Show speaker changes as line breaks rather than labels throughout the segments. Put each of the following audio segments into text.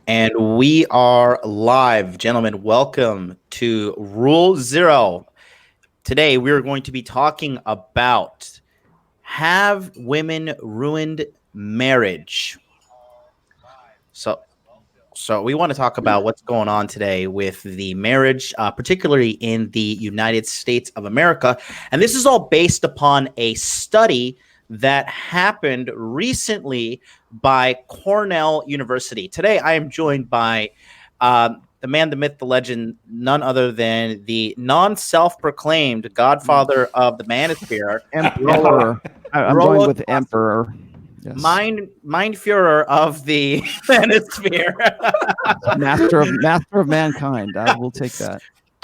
And we are live, gentlemen. Welcome to Rule Zero. Today, we're going to be talking about have women ruined marriage? So we want to talk about what's going on today with the marriage, particularly in the United States of America. And this is all based upon a study that happened recently by Cornell University. Today, I am joined by the man, the myth, the legend, none other than the non-self-proclaimed godfather of the manosphere,
Emperor. I'm going with Emperor. Yes.
Mind Führer of the manosphere.
Master of mankind. I will take that.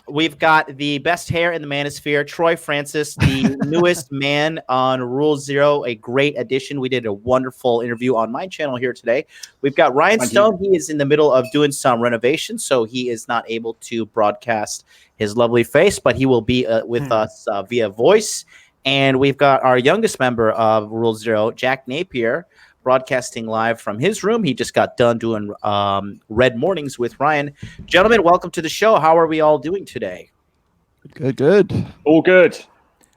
We've got the best hair in the manosphere, Troy Francis, the newest man on Rule Zero, a great addition. We did a wonderful interview on my channel here today. We've got Ryan Stone. He is in the middle of doing some renovation, so he is not able to broadcast his lovely face, but he will be with us via voice. And we've got our youngest member of Rule Zero, Jack Napier, broadcasting live from his room. He just got done doing Red Mornings with Ryan. Gentlemen, welcome to the show. How are we all doing today?
Good.
All good.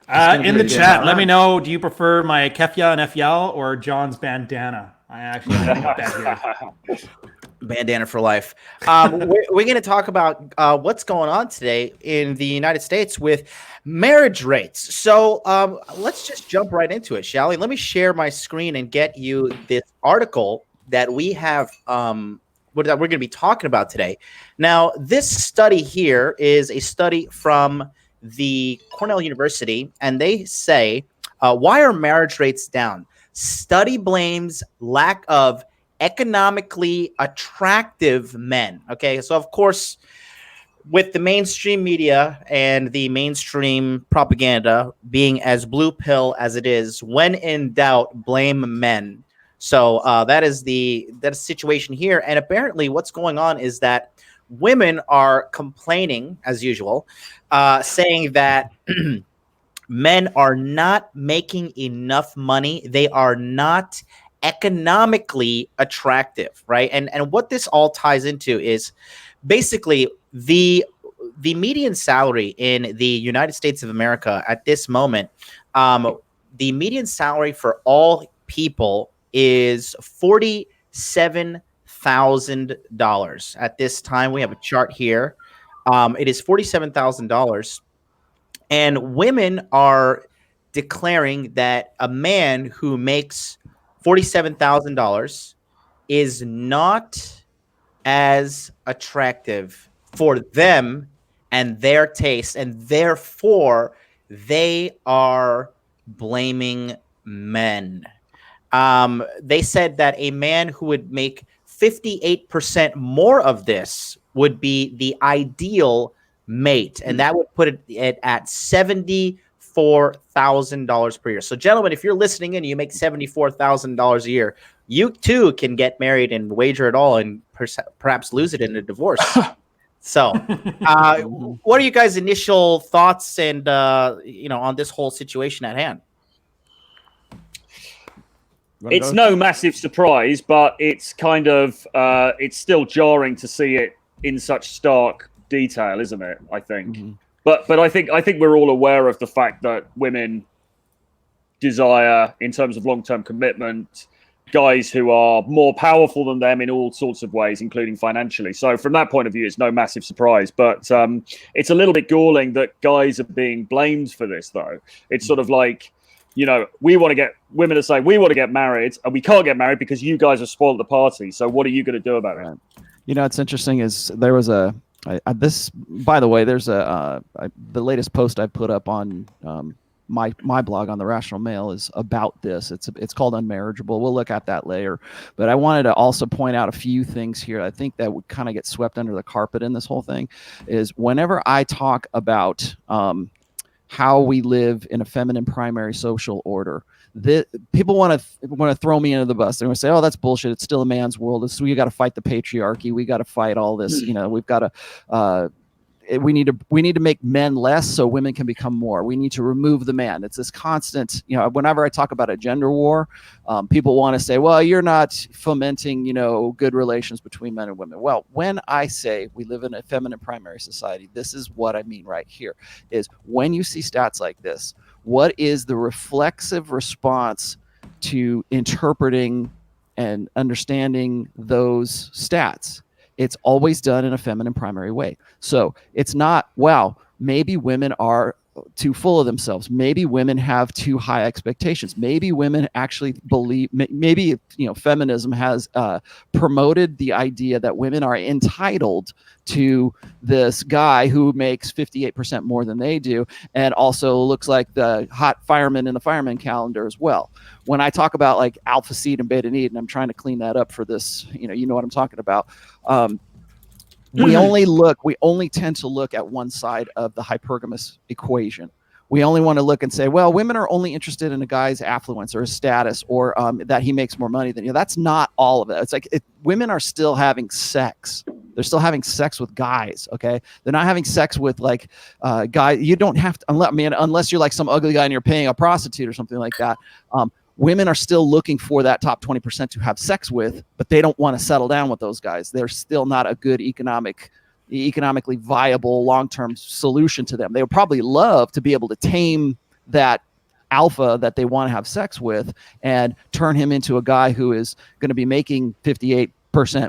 In the chat, let me know, do you prefer my Kefya and Efyal or John's bandana? I actually got that here.
Bandana for life. We're going to talk about what's going on today in the United States with marriage rates. So let's just jump right into it, shall we? Let me share my screen and get you this article that we have that we're going to be talking about today. Now, this study here is a study from the Cornell University, and they say, why are marriage rates down? Study blames lack of economically attractive men. Okay, so of course, with the mainstream media and the mainstream propaganda being as blue pill as it is, when in doubt, blame men. So that is the situation here. And apparently, what's going on is that women are complaining, as usual, saying that men are not making enough money. They are not economically attractive, right? And what this all ties into is basically the median salary in the United States of America at this moment. The median salary for all people is $47,000 at this time. We have a chart here. It is $47,000, and women are declaring that a man who makes $47,000 is not as attractive for them and their taste, and therefore they are blaming men. They said that a man who would make 58% more of this would be the ideal mate, and that would put it at $74,000 per year. So, gentlemen, if you're listening and you make $74,000 a year, you too can get married and wager it all and perhaps lose it in a divorce. So, what are you guys' initial thoughts and on this whole situation at hand?
It's no massive surprise, but it's kind of it's still jarring to see it in such stark detail, isn't it? I think. Mm-hmm. But I think we're all aware of the fact that women desire, in terms of long-term commitment, guys who are more powerful than them in all sorts of ways, including financially. So from that point of view, it's no massive surprise. But it's a little bit galling that guys are being blamed for this, though. It's sort of like, women are saying we want to get married and we can't get married because you guys have spoiled the party. So what are you going to do about it?
It's interesting is there was this, by the way, there's the latest post I put up on my blog on the Rational Mail is about this. It's called Unmarriageable. We'll look at that later. But I wanted to also point out a few things here. I think that would kind of get swept under the carpet in this whole thing is whenever I talk about how we live in a feminine primary social order, people want to throw me into the bus. They're going to say, "Oh, that's bullshit. It's still a man's world. We got to fight the patriarchy. We got to fight all this. We've got to we need to make men less so women can become more. We need to remove the man. It's this constant, whenever I talk about a gender war, people want to say, well, you're not fomenting, good relations between men and women. Well, when I say we live in a feminine primary society, this is what I mean right here, is when you see stats like this, what is the reflexive response to interpreting and understanding those stats? It's always done in a feminine primary way. So it's not, wow, maybe women are too full of themselves. Maybe women have too high expectations. Maybe women actually believe, maybe, feminism has promoted the idea that women are entitled to this guy who makes 58% more than they do and also looks like the hot fireman in the fireman calendar as well. When I talk about like alpha seed and beta need, and I'm trying to clean that up for this, you know what I'm talking about. We only tend to look at one side of the hypergamous equation. We only want to look and say, well, women are only interested in a guy's affluence or his status or that he makes more money than you. That's not all of it. It's like women are still having sex. They're still having sex with guys. Okay, they're not having sex with like guys. You don't have to, unless you're like some ugly guy and you're paying a prostitute or something like that. Women are still looking for that top 20% to have sex with, but they don't want to settle down with those guys. They're still not a good economically viable long-term solution to them. They would probably love to be able to tame that alpha that they want to have sex with and turn him into a guy who is going to be making 58%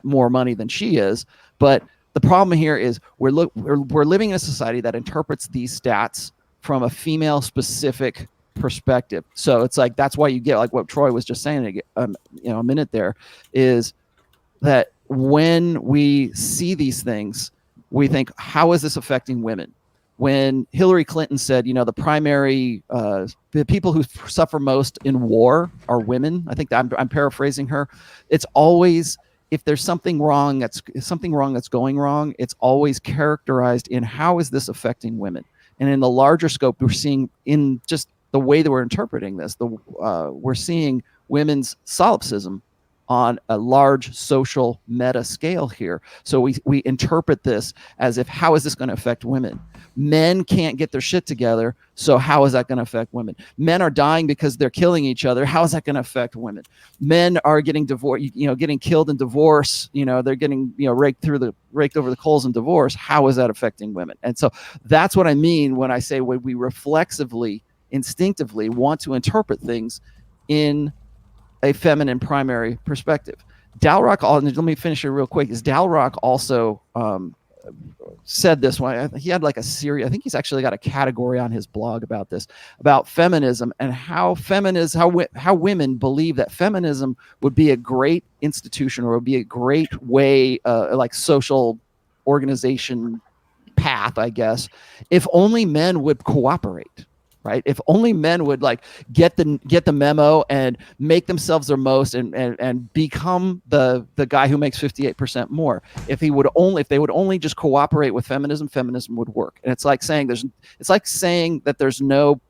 more money than she is. But the problem here is we're living in a society that interprets these stats from a female specific perspective. So it's like, that's why you get like what Troy was just saying a minute there, is that when we see these things, we think, how is this affecting women? When Hillary Clinton said, the people who suffer most in war are women, I think that I'm paraphrasing her. It's always, if there's something wrong that's going wrong, it's always characterized in how is this affecting women? And in the larger scope, we're seeing in just the way that we're interpreting this, we're seeing women's solipsism on a large social meta scale here. So we interpret this as if, how is this going to affect women? Men can't get their shit together, so how is that going to affect women? Men are dying because they're killing each other. How is that going to affect women? Men are getting divorced, getting killed in divorce. They're getting raked over the coals in divorce. How is that affecting women? And so that's what I mean when I say when we reflexively, instinctively want to interpret things in a feminine primary perspective. Dalrock, let me finish it real quick, is Dalrock also said this one. He had like a series, I think he's actually got a category on his blog about this, about feminism and how women believe that feminism would be a great institution or would be a great way, like social organization path, I guess, if only men would cooperate. Right? If only men would like get the memo and make themselves their most and become the guy who makes 58% more. If they would only just cooperate with feminism would work. And it's like saying that there's no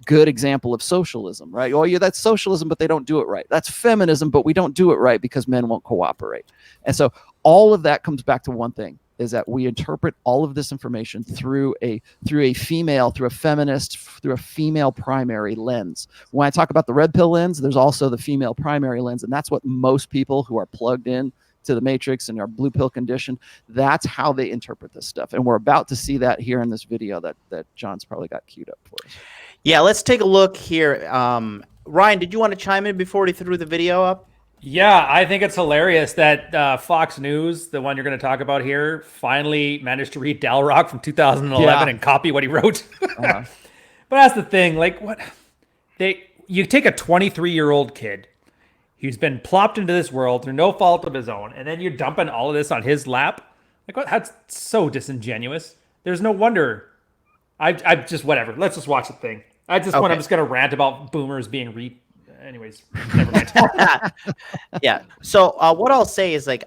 good example of socialism, right? Oh yeah, that's socialism, but they don't do it right. That's feminism, but we don't do it right because men won't cooperate. And so all of that comes back to one thing, is that we interpret all of this information through a feminist, through a female primary lens. When I talk about the red pill lens, there's also the female primary lens, and that's what most people who are plugged in to the matrix and are blue pill conditioned, that's how they interpret this stuff. And we're about to see that here in this video that John's probably got queued up for us.
Yeah, let's take a look here. Ryan, did you want to chime in before he threw the video up?
Yeah, I think it's hilarious that Fox News, the one you're going to talk about here, finally managed to read Dalrock from 2011 and copy what he wrote. But that's the thing. Like, you take a 23-year-old kid who's been plopped into this world through no fault of his own, and then you're dumping all of this on his lap. Like, what? That's so disingenuous. There's no wonder. I just, whatever. Let's just watch the thing. I'm just going to rant about boomers being anyways, never mind.
Yeah. So what I'll say is, like,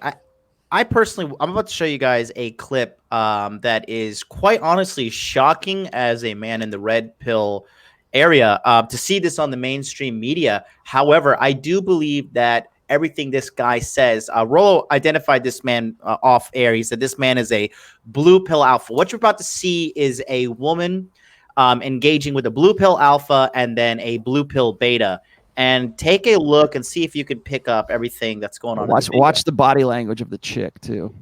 I personally, I'm about to show you guys a clip that is quite honestly shocking as a man in the red pill area to see this on the mainstream media. However, I do believe that everything this guy says. Rollo identified this man off air. He said this man is a blue pill alpha. What you're about to see is a woman engaging with a blue pill alpha and then a blue pill beta. And take a look and see if you can pick up everything that's going on.
Watch the body language of the chick too.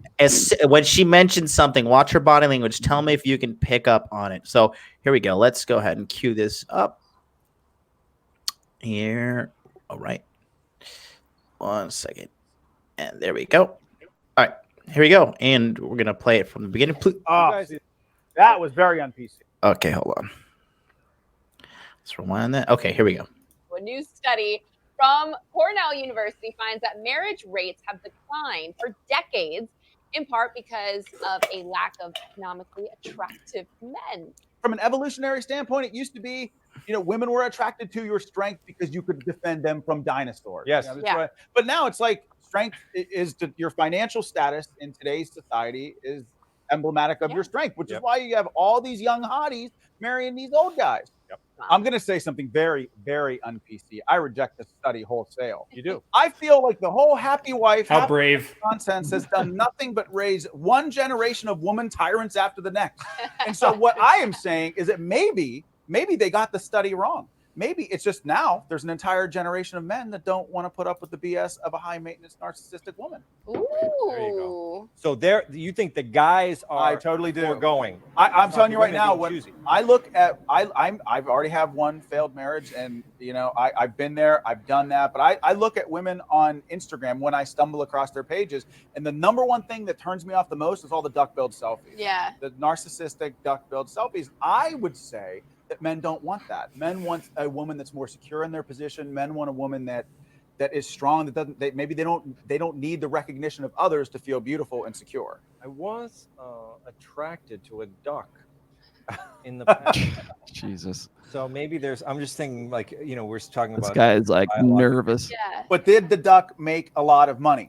When she mentions something, watch her body language. Tell me if you can pick up on it. So here we go. Let's go ahead and cue this up. Here. All right. 1 second. And there we go. All right. Here we go. And we're going to play it from the beginning.
That was very un-PC.
Okay, hold on. Let's rewind that. Okay, here we go.
A new study from Cornell University finds that marriage rates have declined for decades, in part because of a lack of economically attractive men.
From an evolutionary standpoint, it used to be, women were attracted to your strength because you could defend them from dinosaurs.
Yes.
Right. But now it's like strength is to your financial status in today's society is emblematic of your strength, which is why you have all these young hotties marrying these old guys. I'm going to say something very, very un-PC. I reject this study wholesale.
You do.
I feel like the whole happy wife
How brave.
nonsense has done nothing but raise one generation of woman tyrants after the next. And so what I am saying is that maybe they got the study wrong. Maybe it's just now there's an entire generation of men that don't want to put up with the BS of a high maintenance narcissistic woman.
Ooh.
There you go. So you think the guys are
I totally do.
foregoing.
I'm telling you right
Women
now,
being
when
choosy.
I look at, I've already have one failed marriage, and I've been there, I've done that. But I look at women on Instagram when I stumble across their pages, and the number one thing that turns me off the most is all the duck-billed selfies.
Yeah.
The narcissistic duck-billed selfies. I would say that men don't want that. Men want a woman that's more secure in their position. Men want a woman that is strong. Maybe they don't need the recognition of others to feel beautiful and secure.
I was attracted to a duck in the past.
Jesus.
So maybe I'm just thinking we're talking
This
about.
guy is like nervous.
Yeah.
But did the duck make a lot of money?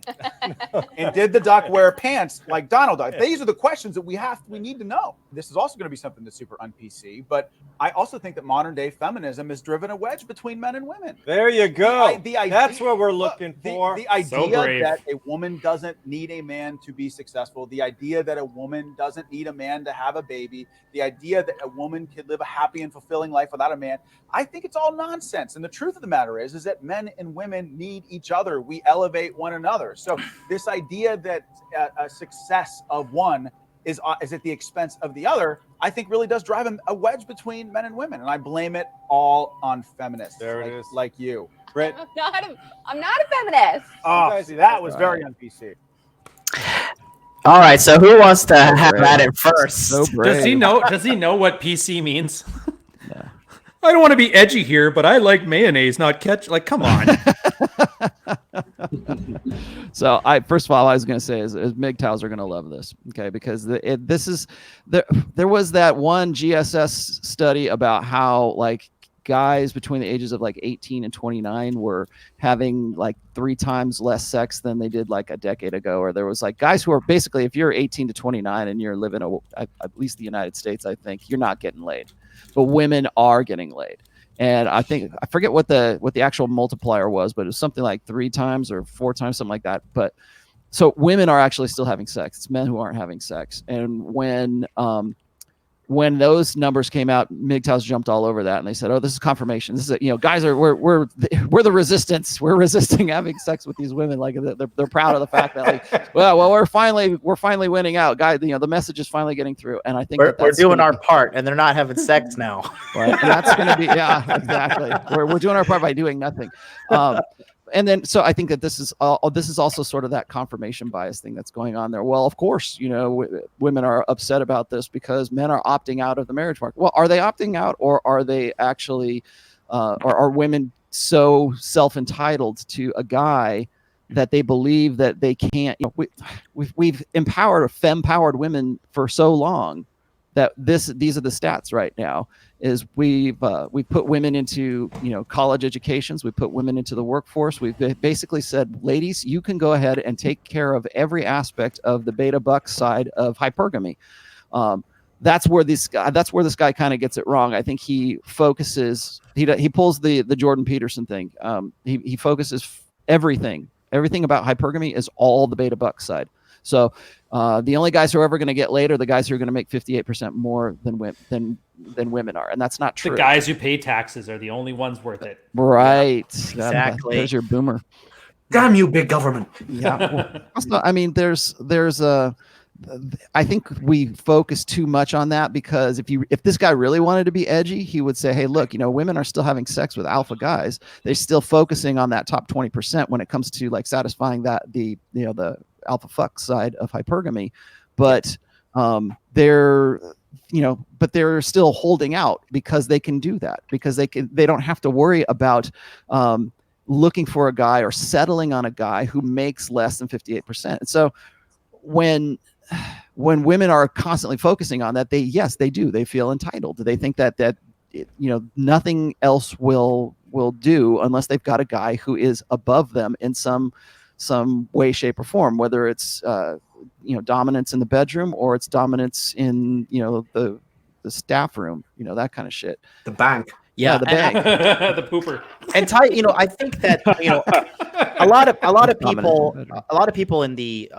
And did the duck wear pants like Donald does? These are the questions that we need to know. This is also going to be something that's super un-PC, but I also think that modern day feminism has driven a wedge between men and women.
There you go.
The idea,
that's what we're looking for.
The idea
brave.
that a woman doesn't need a man to be successful, the idea that a woman doesn't need a man to have a baby, the idea that a woman can live a happy and fulfilling life without a man, I think it's all nonsense. And the truth of the matter is that men and women need each other. We elevate one another. So this idea that a success of one is at the expense of the other, I think really does drive a wedge between men and women. And I blame it all on feminists.
There it is.
Like you. Britt?
I'm not a feminist.
Oh, see, that was very un-PC.
All right, so who wants to have at it first?
So brave.
Does he know what PC means? I don't want to be edgy here, but I like mayonnaise, not ketchup. Like, come on.
So first of all, I was going to say is MGTOWs are going to love this, okay? Because there was that one GSS study about how like guys between the ages of like 18 and 29 were having like 3 times less sex than they did like a decade ago. Or there was like guys who are basically, if you're 18 to 29 and you're living at least the United States, I think you're not getting laid, but women are getting laid. And I forget what the actual multiplier was, but it was something like 3 times or 4 times, something like that. But so women are actually still having sex. It's men who aren't having sex. And when those numbers came out, MGTOWs jumped all over that, and they said, "Oh, this is confirmation. This is guys we're the resistance. We're resisting having sex with these women. Like they're proud of the fact that like, well, we're finally winning out, guys. The message is finally getting through." And I think
we're doing our part, and they're not having sex now.
Right, and that's going to be exactly. We're doing our part by doing nothing. And then, so I think that this is also sort of that confirmation bias thing that's going on there. Well, of course, women are upset about this because men are opting out of the marriage market. Well, are they opting out, or are they actually, or are women so self-entitled to a guy that they believe that they can't? We've empowered femme-powered women for so long that these are the stats right now. Is we've put women into college educations, we put women into the workforce. We've basically said, ladies, you can go ahead and take care of every aspect of the beta buck side of hypergamy. That's where this guy kind of gets it wrong. I think he focuses, he pulls the Jordan Peterson thing. He focuses everything Everything about hypergamy is all the beta buck side. So the only guys who are ever going to get laid are the guys who are going to make 58% more than women are, and that's not true.
The guys who pay taxes are the only ones worth it.
Right.
Exactly.
There's your boomer.
Damn you, big government.
Yeah. Also, I mean, there's I think we focus too much on that, because if this guy really wanted to be edgy, he would say, hey, look, women are still having sex with alpha guys. They're still focusing on that top 20% when it comes to like satisfying the alpha fuck side of hypergamy. But they're still holding out because they can do that, because they don't have to worry about looking for a guy or settling on a guy who makes less than 58%. And so when women are constantly focusing on that, they do. They feel entitled. They think that nothing else will do unless they've got a guy who is above them in some way, shape, or form, whether it's dominance in the bedroom or it's dominance in the staff room, that kind of shit.
The bank.
Yeah,
the bank.
The pooper.
And Ty, I think that a lot of people in the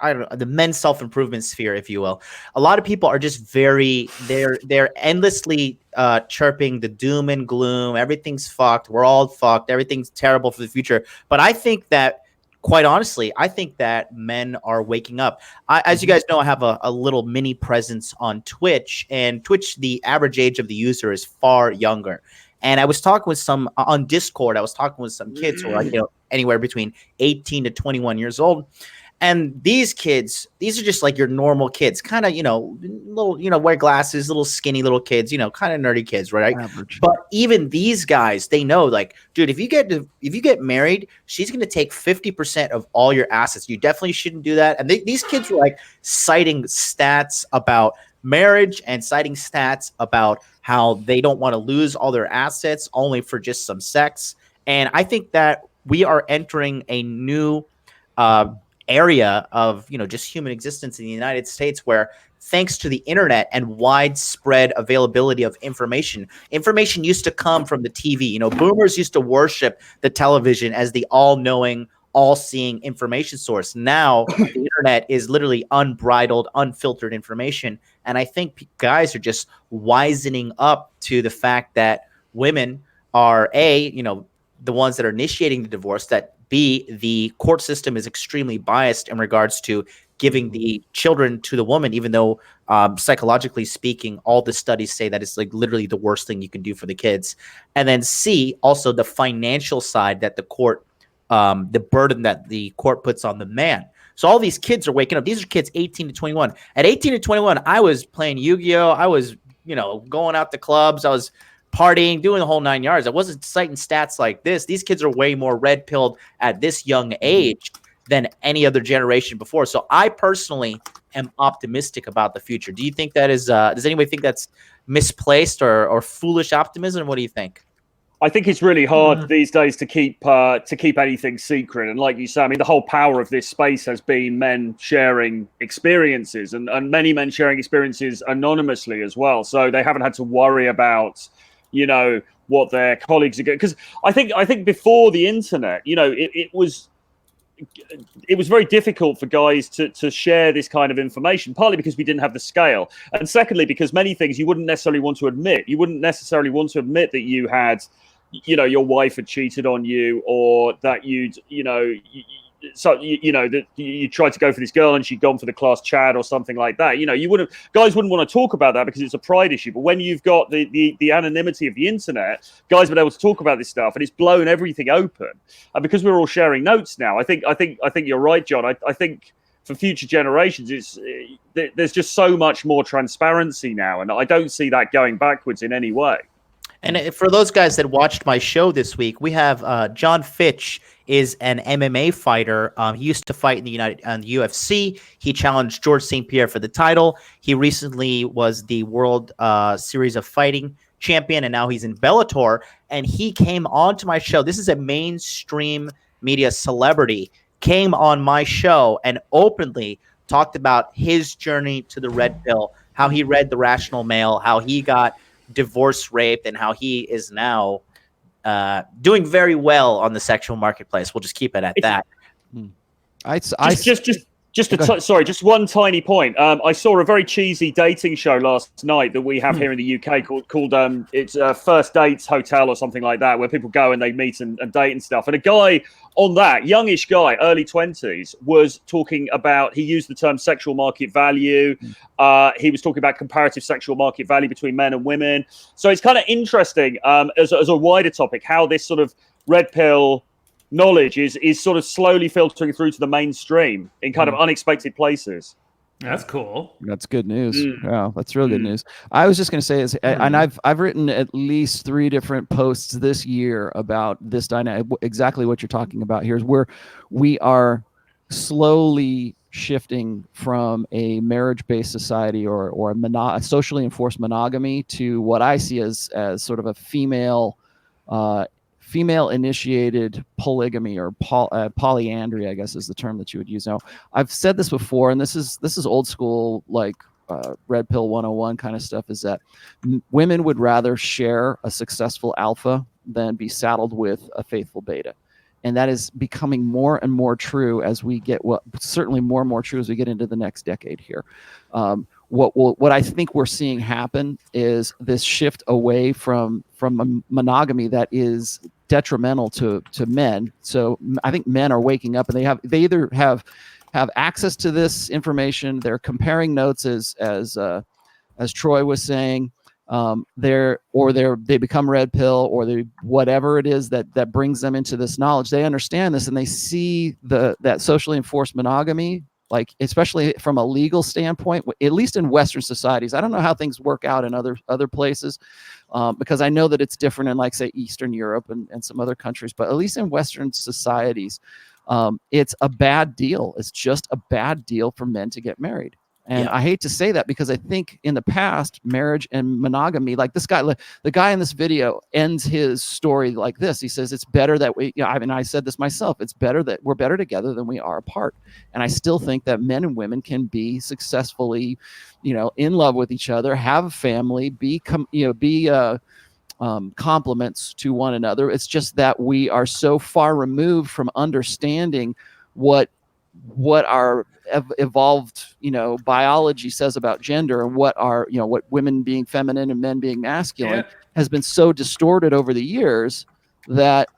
I don't know, the men's self-improvement sphere, if you will, a lot of people are just they're endlessly chirping the doom and gloom. Everything's fucked. We're all fucked. Everything's terrible for the future. But I think that, quite honestly, I think that men are waking up. As you guys know, I have a little mini presence on Twitch, and Twitch, the average age of the user is far younger. And I was talking with some on Discord. I was talking with some kids who are anywhere between 18 to 21 years old. And these kids, these are just like your normal kids, kind of, little, wear glasses, little skinny little kids, kind of nerdy kids, right?
Average.
But even these guys, they know, like, dude, if you get married, she's going to take 50% of all your assets. You definitely shouldn't do that. And these kids were like citing stats about marriage and citing stats about how they don't want to lose all their assets only for just some sex. And I think that we are entering a new area of just human existence in the United States, where thanks to the internet and widespread availability of information used to come from the TV. Boomers used to worship the television as the all-knowing, all-seeing information source. Now the internet is literally unbridled, unfiltered information, and I think guys are just wisening up to the fact that women are the ones that are initiating the divorce, that B, the court system is extremely biased in regards to giving the children to the woman, even though psychologically speaking, all the studies say that it's like literally the worst thing you can do for the kids. And then C, also the financial side that the court, the burden that the court puts on the man. So all these kids are waking up. These are kids 18 to 21. At 18 to 21, I was playing Yu-Gi-Oh! I was, going out to clubs. I was partying, doing the whole 9 yards. I wasn't citing stats like this. These kids are way more red-pilled at this young age than any other generation before. So I personally am optimistic about the future. Do you think that is, does anybody think that's misplaced or foolish optimism? What do you think?
I think it's really hard these days to keep anything secret. And like you say, I mean, the whole power of this space has been men sharing experiences, and many men sharing experiences anonymously as well. So they haven't had to worry about, what their colleagues are getting. Because I think before the internet, it was very difficult for guys to share this kind of information, partly because we didn't have the scale, and secondly because many things you wouldn't necessarily want to admit. You wouldn't necessarily want to admit that you had, your wife had cheated on you, or that that you tried to go for this girl and she'd gone for the class Chad or something like that. Guys wouldn't want to talk about that because it's a pride issue. But when you've got the anonymity of the internet, guys have been able to talk about this stuff, and it's blown everything open. And because we're all sharing notes now, I think you're right, John. I think for future generations, there's just so much more transparency now, and I don't see that going backwards in any way.
And for those guys that watched my show this week, we have John Fitch is an MMA fighter. He used to fight in the UFC. He challenged George St. Pierre for the title. He recently was the World Series of Fighting champion, and now he's in Bellator. And he came on to my show. This is a mainstream media celebrity. Came on my show and openly talked about his journey to the red pill, how he read The Rational Male, how he got divorce raped, and how he is now doing very well on the sexual marketplace. We'll just keep it at that.
Just one tiny point. I saw a very cheesy dating show last night that we have here in the UK called it's First Dates Hotel or something like that, where people go and they meet and date and stuff. And a guy on that, youngish guy, early 20s, was talking about, he used the term sexual market value. He was talking about comparative sexual market value between men and women. So it's kind of interesting as a wider topic, how this sort of red pill knowledge is sort of slowly filtering through to the mainstream in kind of unexpected places.
That's cool.
That's good news. Yeah, that's real good news. I was just going to say, and I've written at least 3 different posts this year about this dynamic. Exactly what you're talking about here is where we are slowly shifting from a marriage-based society or a socially enforced monogamy to what I see as sort of a female-initiated polygamy or polyandry, I guess is the term that you would use. Now, I've said this before, and this is old school, like red pill 101 kind of stuff, is that women would rather share a successful alpha than be saddled with a faithful beta. And that is becoming more and more true as we get, certainly more and more true as we get into the next decade here. What I think we're seeing happen is this shift away from a monogamy that is detrimental to men. So I think men are waking up, and they either have access to this information, they're comparing notes as Troy was saying, they become red pill, or they whatever it is that brings them into this knowledge. They understand this, and they see that socially enforced monogamy, like especially from a legal standpoint, at least in Western societies. I don't know how things work out in other places, because I know that it's different in, like, say, Eastern Europe and some other countries, but at least in Western societies, it's a bad deal. It's just a bad deal for men to get married. And I hate to say that, because I think in the past, marriage and monogamy, like this guy, the guy in this video ends his story like this. He says, it's better that I said this myself, it's better that we're better together than we are apart. And I still think that men and women can be successfully, in love with each other, have a family, be compliments to one another. It's just that we are so far removed from understanding what our evolved biology says about gender, and what women being feminine and men being masculine has been so distorted over the years that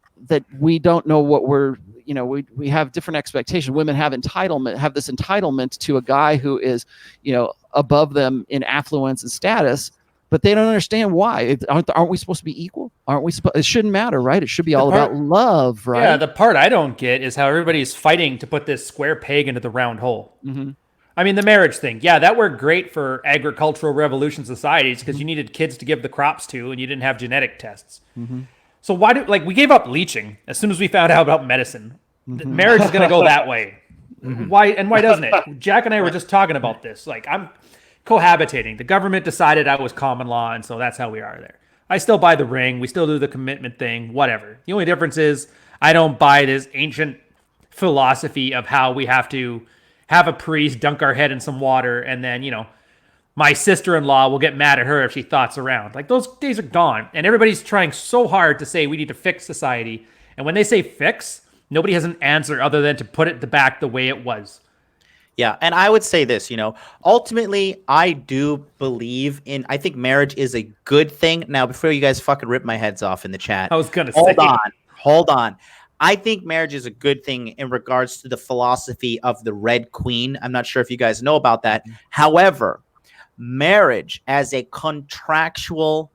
we don't know what we have different expectations. Women have this entitlement to a guy who is above them in affluence and status, but they don't understand why. Aren't we supposed to be equal? Aren't we supposed? It shouldn't matter, right? It should be all about love, right?
Yeah, the part I don't get is how everybody's fighting to put this square peg into the round hole.
Mm-hmm.
I mean, the marriage thing, that worked great for agricultural revolution societies, because you needed kids to give the crops to, and you didn't have genetic tests.
Mm-hmm.
So we gave up leaching as soon as we found out about medicine.
Mm-hmm.
Marriage is going to go that way. Mm-hmm. Why doesn't it? Jack and I were just talking about this. Like, I'm cohabitating. The government decided I was common law, and so that's how we are there. I still buy the ring. We still do the commitment thing, whatever. The only difference is I don't buy this ancient philosophy of how we have to have a priest dunk our head in some water, and then, my sister-in-law will get mad at her if she thoughts around. Like, those days are gone, and everybody's trying so hard to say we need to fix society. And when they say fix, nobody has an answer other than to put it back the way it was.
Yeah, and I would say this, ultimately, I do believe I think marriage is a good thing. Now, before you guys fucking rip my heads off in the chat,
I was going to say.
Hold on. I think marriage is a good thing in regards to the philosophy of the Red Queen. I'm not sure if you guys know about that. However, marriage as a contractual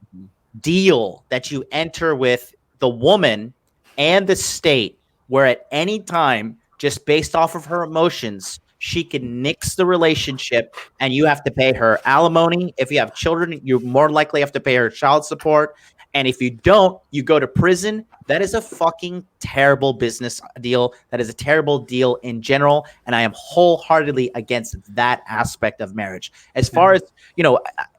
deal that you enter with the woman and the state, where at any time, just based off of her emotions, she can nix the relationship, and you have to pay her alimony. If you have children, you more likely have to pay her child support. And if you don't, you go to prison. That is a fucking terrible business deal. That is a terrible deal in general. And I am wholeheartedly against that aspect of marriage. As far as,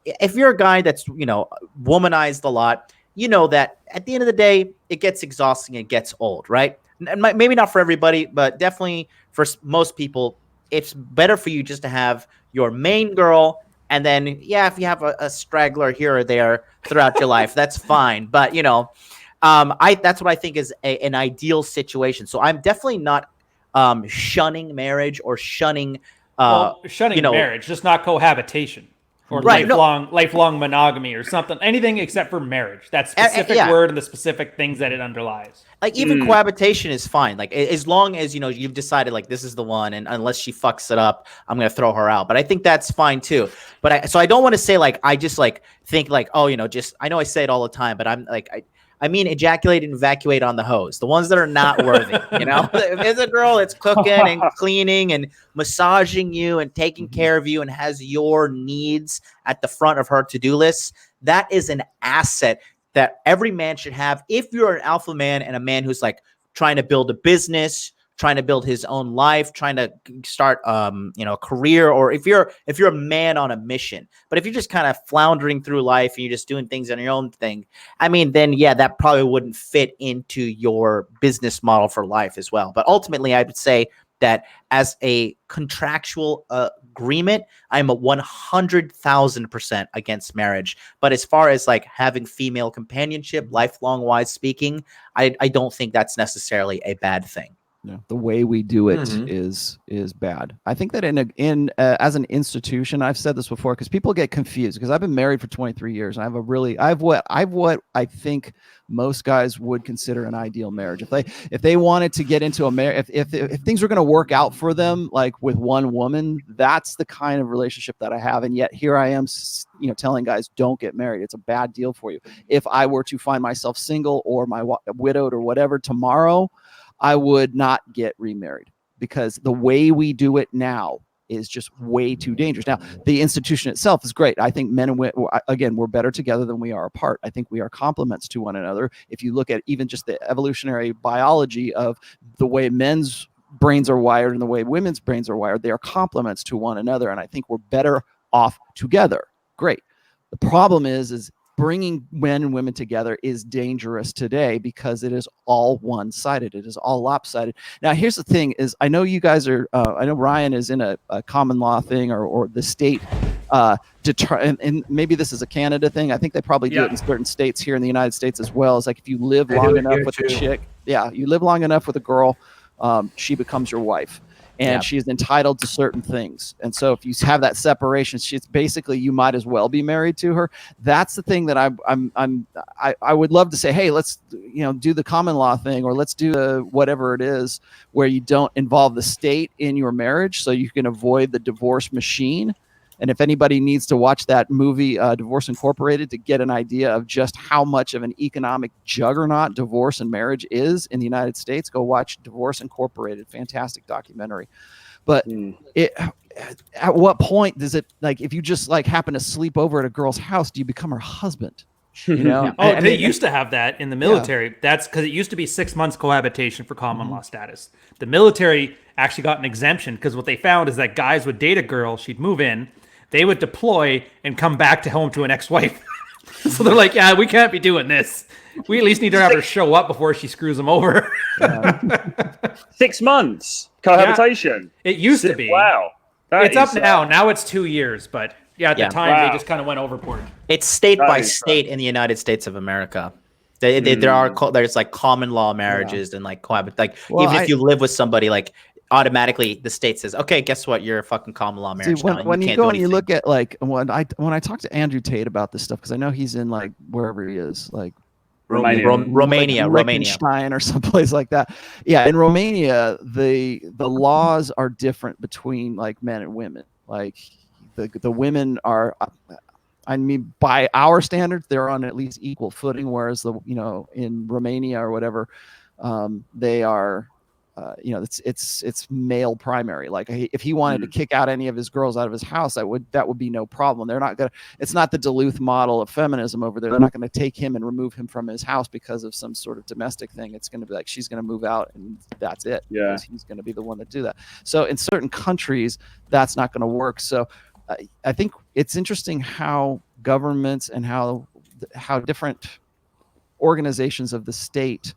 if you're a guy that's, womanized a lot, that at the end of the day, it gets exhausting. It gets old, right? And maybe not for everybody, but definitely for most people, it's better for you just to have your main girl, and then, if you have a straggler here or there throughout your life, that's fine. But, that's what I think is an ideal situation. So I'm definitely not shunning marriage or shunning
shunning
you know,
marriage, just not cohabitation or
Right, no.
lifelong monogamy or something. Anything except for marriage. That specific
yeah.
word and the specific things that it underlies.
Like even cohabitation is fine. Like as long as you've decided like this is the one, and unless she fucks it up, I'm gonna throw her out. But I think that's fine too. But so I don't want to say like I just like think like just I know I say it all the time, but I'm like I mean ejaculate and evacuate on the hose. The ones that are not worthy. If there's a girl that's cooking and cleaning and massaging you and taking care of you and has your needs at the front of her to-do list, that is an asset that every man should have. If you're an alpha man and a man who's like trying to build a business, trying to build his own life, trying to start a career, or if you're a man on a mission. But if you're just kind of floundering through life and you're just doing things on your own thing, I mean, then yeah, that probably wouldn't fit into your business model for life as well. But ultimately, I would say that as a contractual agreement, I'm a 100,000% against marriage. But as far as like having female companionship, lifelong wise speaking, I don't think that's necessarily a bad thing.
Yeah, the way we do it is bad. I think that in as an institution, I've said this before because people get confused because I've been married for 23 years and I have what I think most guys would consider an ideal marriage. If they wanted to get into a marriage, if things were going to work out for them, like with one woman, that's the kind of relationship that I have. And yet here I am, telling guys don't get married. It's a bad deal for you. If I were to find myself single or widowed or whatever tomorrow, I would not get remarried because the way we do it now is just way too dangerous. Now, the institution itself is great. I think men and women, again, we're better together than we are apart. I think we are complements to one another. If you look at even just the evolutionary biology of the way men's brains are wired and the way women's brains are wired, they are complements to one another. And I think we're better off together. Great. The problem is bringing men and women together is dangerous today because it is all one-sided. It is all lopsided. Now, here's the thing is I know you guys are, I know Ryan is in a common law thing or the state, and maybe this is a Canada thing. I think they probably do it in certain states here in the United States as well. It's like if you live long enough with a chick, you live long enough with a girl, she becomes your wife. And she is entitled to certain things. And so if you have that separation, she's basically, you might as well be married to her. That's the thing that I would love to say, hey, let's, do the common law thing, or let's do whatever it is where you don't involve the state in your marriage so you can avoid the divorce machine. And if anybody needs to watch that movie, Divorce Incorporated, to get an idea of just how much of an economic juggernaut divorce and marriage is in the United States, go watch Divorce Incorporated. Fantastic documentary. But at what point does it, like, if you just like happen to sleep over at a girl's house, do you become her husband?
They used to have that in the military. Yeah. That's because it used to be 6 months cohabitation for common law status. The military actually got an exemption because what they found is that guys would date a girl, she'd move in, they would deploy and come back to home to an ex-wife. So they're like, yeah, we can't be doing this. We at least need to have her show up before she screws them over.
6 months cohabitation.
Yeah, it used to be.
Wow.
It's up now. Now it's 2 years, but at the time they just kind of went overboard.
It's state by state in the United States of America. There's like common law marriages and like cohabit. Like even if you live with somebody, like automatically the state says, okay, guess what? You're a fucking common law marriage.
See, when you go and you look at like when I talk to Andrew Tate about this stuff, because I know he's in like wherever he is, like
Romania,
Liechtenstein or someplace like that. Yeah, in Romania, the laws are different between like men and women. Like the women are, I mean, by our standards, they're on at least equal footing. Whereas in Romania or whatever, they are, it's male primary. Like if he wanted to kick out any of his girls out of his house, that would be no problem. They're not gonna. It's not the Duluth model of feminism over there. They're not going to take him and remove him from his house because of some sort of domestic thing. It's going to be like she's going to move out and that's it.
Yeah,
because he's going to be the one to do that. So in certain countries, that's not going to work. So I think it's interesting how governments and how different organizations of the state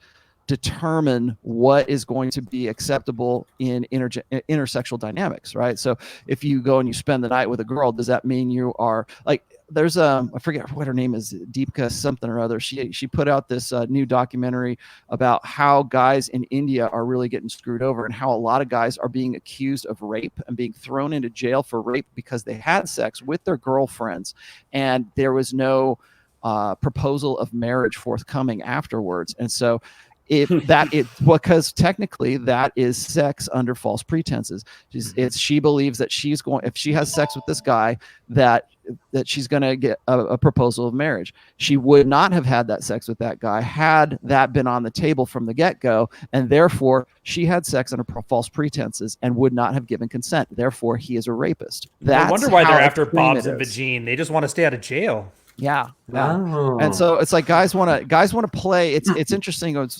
determine what is going to be acceptable in intersexual dynamics, right? So if you go and you spend the night with a girl, does that mean you are like, there's I forget what her name is, Deepika something or other. She put out this new documentary about how guys in India are really getting screwed over, and how a lot of guys are being accused of rape and being thrown into jail for rape because they had sex with their girlfriends and there was no proposal of marriage forthcoming afterwards. And so because technically that is sex under false pretenses. She believes that if she has sex with this guy, that she's going to get a proposal of marriage. She would not have had that sex with that guy had that been on the table from the get-go, and therefore she had sex under false pretenses and would not have given consent. Therefore, he is a rapist.
I wonder why they're after Bob's and Vagine. They just want to stay out of jail.
Yeah. And so it's like guys want to play. It's interesting.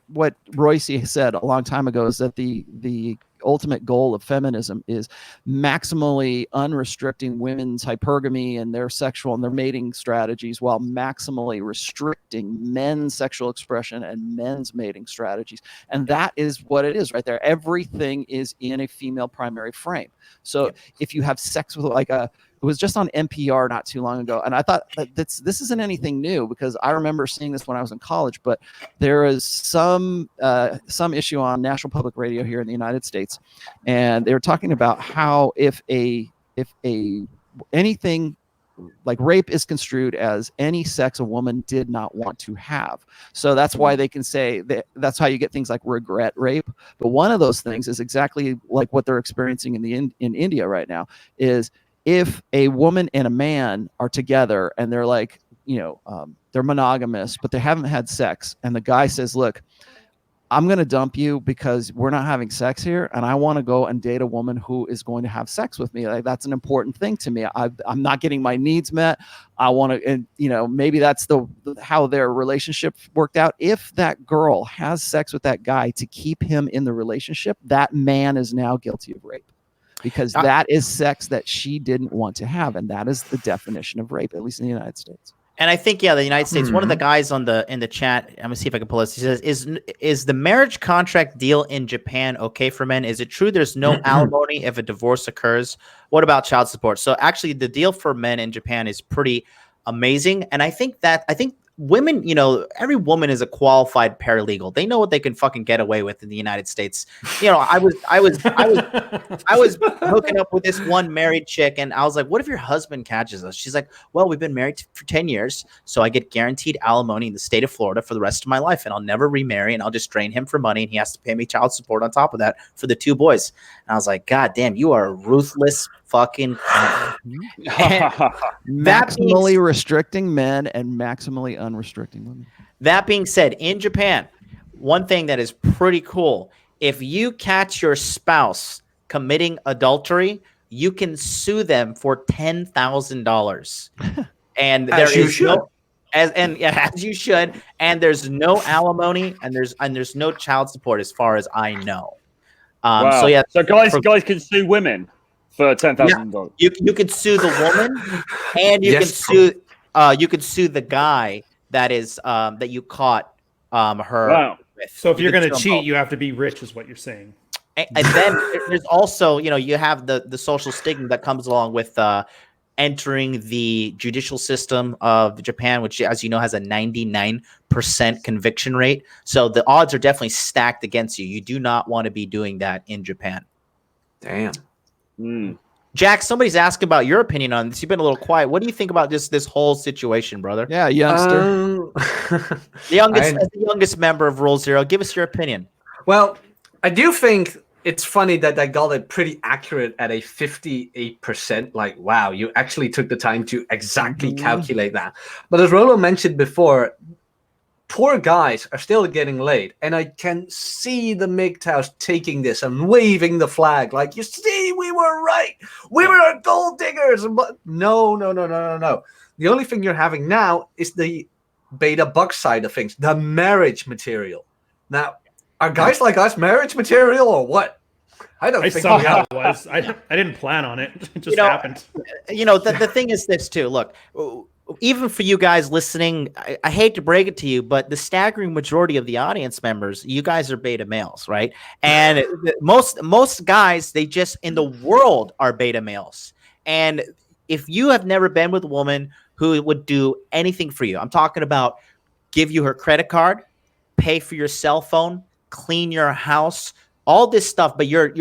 What Royce said a long time ago is that the ultimate goal of feminism is maximally unrestricting women's hypergamy and their sexual and their mating strategies, while maximally restricting men's sexual expression and men's mating strategies. And that is what it is right there. Everything is in a female primary frame. So if you have sex with it was just on NPR not too long ago, and I thought this isn't anything new, because I remember seeing this when I was in college. But there is some issue on National Public Radio here in the United States, and they were talking about how if anything like rape is construed as any sex a woman did not want to have. So that's why they can say that's how you get things like regret rape. But one of those things is exactly like what they're experiencing in India right now is, if a woman and a man are together and they're like, they're monogamous, but they haven't had sex, and the guy says, look, I'm going to dump you because we're not having sex here, and I want to go and date a woman who is going to have sex with me. Like, that's an important thing to me. I'm not getting my needs met. I want to, and maybe that's how their relationship worked out. If that girl has sex with that guy to keep him in the relationship, that man is now guilty of rape, because that is sex that she didn't want to have, and that is the definition of rape, at least in the United States.
And I think, the United States, one of the guys in the chat, I'm gonna see if I can pull this. He says, is the marriage contract deal in Japan okay for men? Is it true there's no alimony if a divorce occurs? What about child support? So actually the deal for men in Japan is pretty amazing. And I think women, every woman is a qualified paralegal. They know what they can fucking get away with in the United States. I was hooking up with this one married chick, and I was like, what if your husband catches us? She's like, well, we've been married for 10 years, so I get guaranteed alimony in the state of Florida for the rest of my life, and I'll never remarry, and I'll just drain him for money, and he has to pay me child support on top of that for the 2 boys. And I was like, God damn, you are a ruthless fucking
maximally restricting men and maximally unrestricting women.
That being said, in Japan, one thing that is pretty cool, if you catch your spouse committing adultery, you can sue them for $10,000. And there is no, as you should, and there's no alimony, and there's no child support as far as I know.
Wow. So guys can sue women for $10,000.
You could sue the woman, and you could sue the guy that is that you caught her with.
So if you're going to cheat, you have to be rich, is what you're saying.
And then there's also, you have the social stigma that comes along with entering the judicial system of Japan, which, as you know, has a 99% conviction rate. So the odds are definitely stacked against you. You do not want to be doing that in Japan.
Damn.
Jack, somebody's asking about your opinion on this. You've been a little quiet. What do you think about this whole situation, brother?
Yeah, youngster.
The youngest member of Rule Zero. Give us your opinion.
Well, I do think it's funny that I got it pretty accurate at a 58%. Like, wow, you actually took the time to exactly calculate that. But as Rolo mentioned before, poor guys are still getting laid. And I can see the MGTOWs taking this and waving the flag. Like, you see, we were right. We were gold diggers. But no. The only thing you're having now is the beta buck side of things, the marriage material. Now, are guys like us marriage material or what? I don't think
somehow it was. I didn't plan on it. It just happened.
The thing is this too. Look, even for you guys listening, I hate to break it to you, but the staggering majority of the audience members, you guys are beta males, right? And most guys, they just in the world are beta males. And if you have never been with a woman who would do anything for you, I'm talking about give you her credit card, pay for your cell phone, clean your house, all this stuff, but you're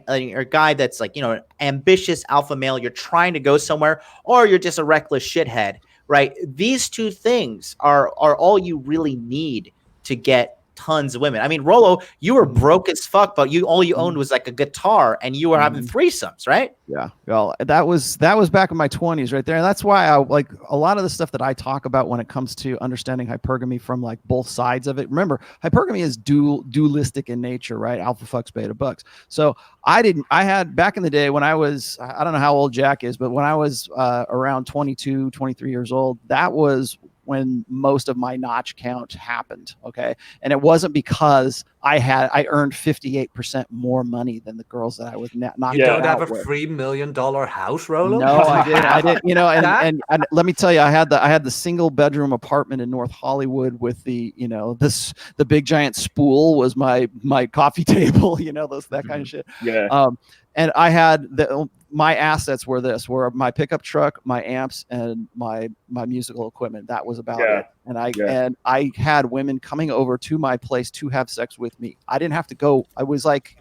a guy that's like, you know, an ambitious alpha male, you're trying to go somewhere, or you're just a reckless shithead, right? These two things are all you really need to get tons of women. I mean, Rolo, you were broke as fuck, but all you owned was like a guitar, and you were having threesomes, right?
Yeah. Well, that was back in my 20s right there. And that's why I like a lot of the stuff that I talk about when it comes to understanding hypergamy from like both sides of it. Remember, hypergamy is dualistic in nature, right? Alpha fucks, beta bucks. So I had back in the day when I was, I don't know how old Jack is, but when I was around 22, 23 years old, that was when most of my notch count happened. Okay. And it wasn't because I earned 58% more money than the girls that I was not.
You don't have a $3 million house, Rolo?
No, I did. You know, and let me tell you, I had the single bedroom apartment in North Hollywood with the, you know, the big giant spool was my coffee table, you know, that kind of shit.
Yeah.
And I had my assets were my pickup truck, my amps, and my musical equipment. That was about it. And I had women coming over to my place to have sex with me. I didn't have to go. It was like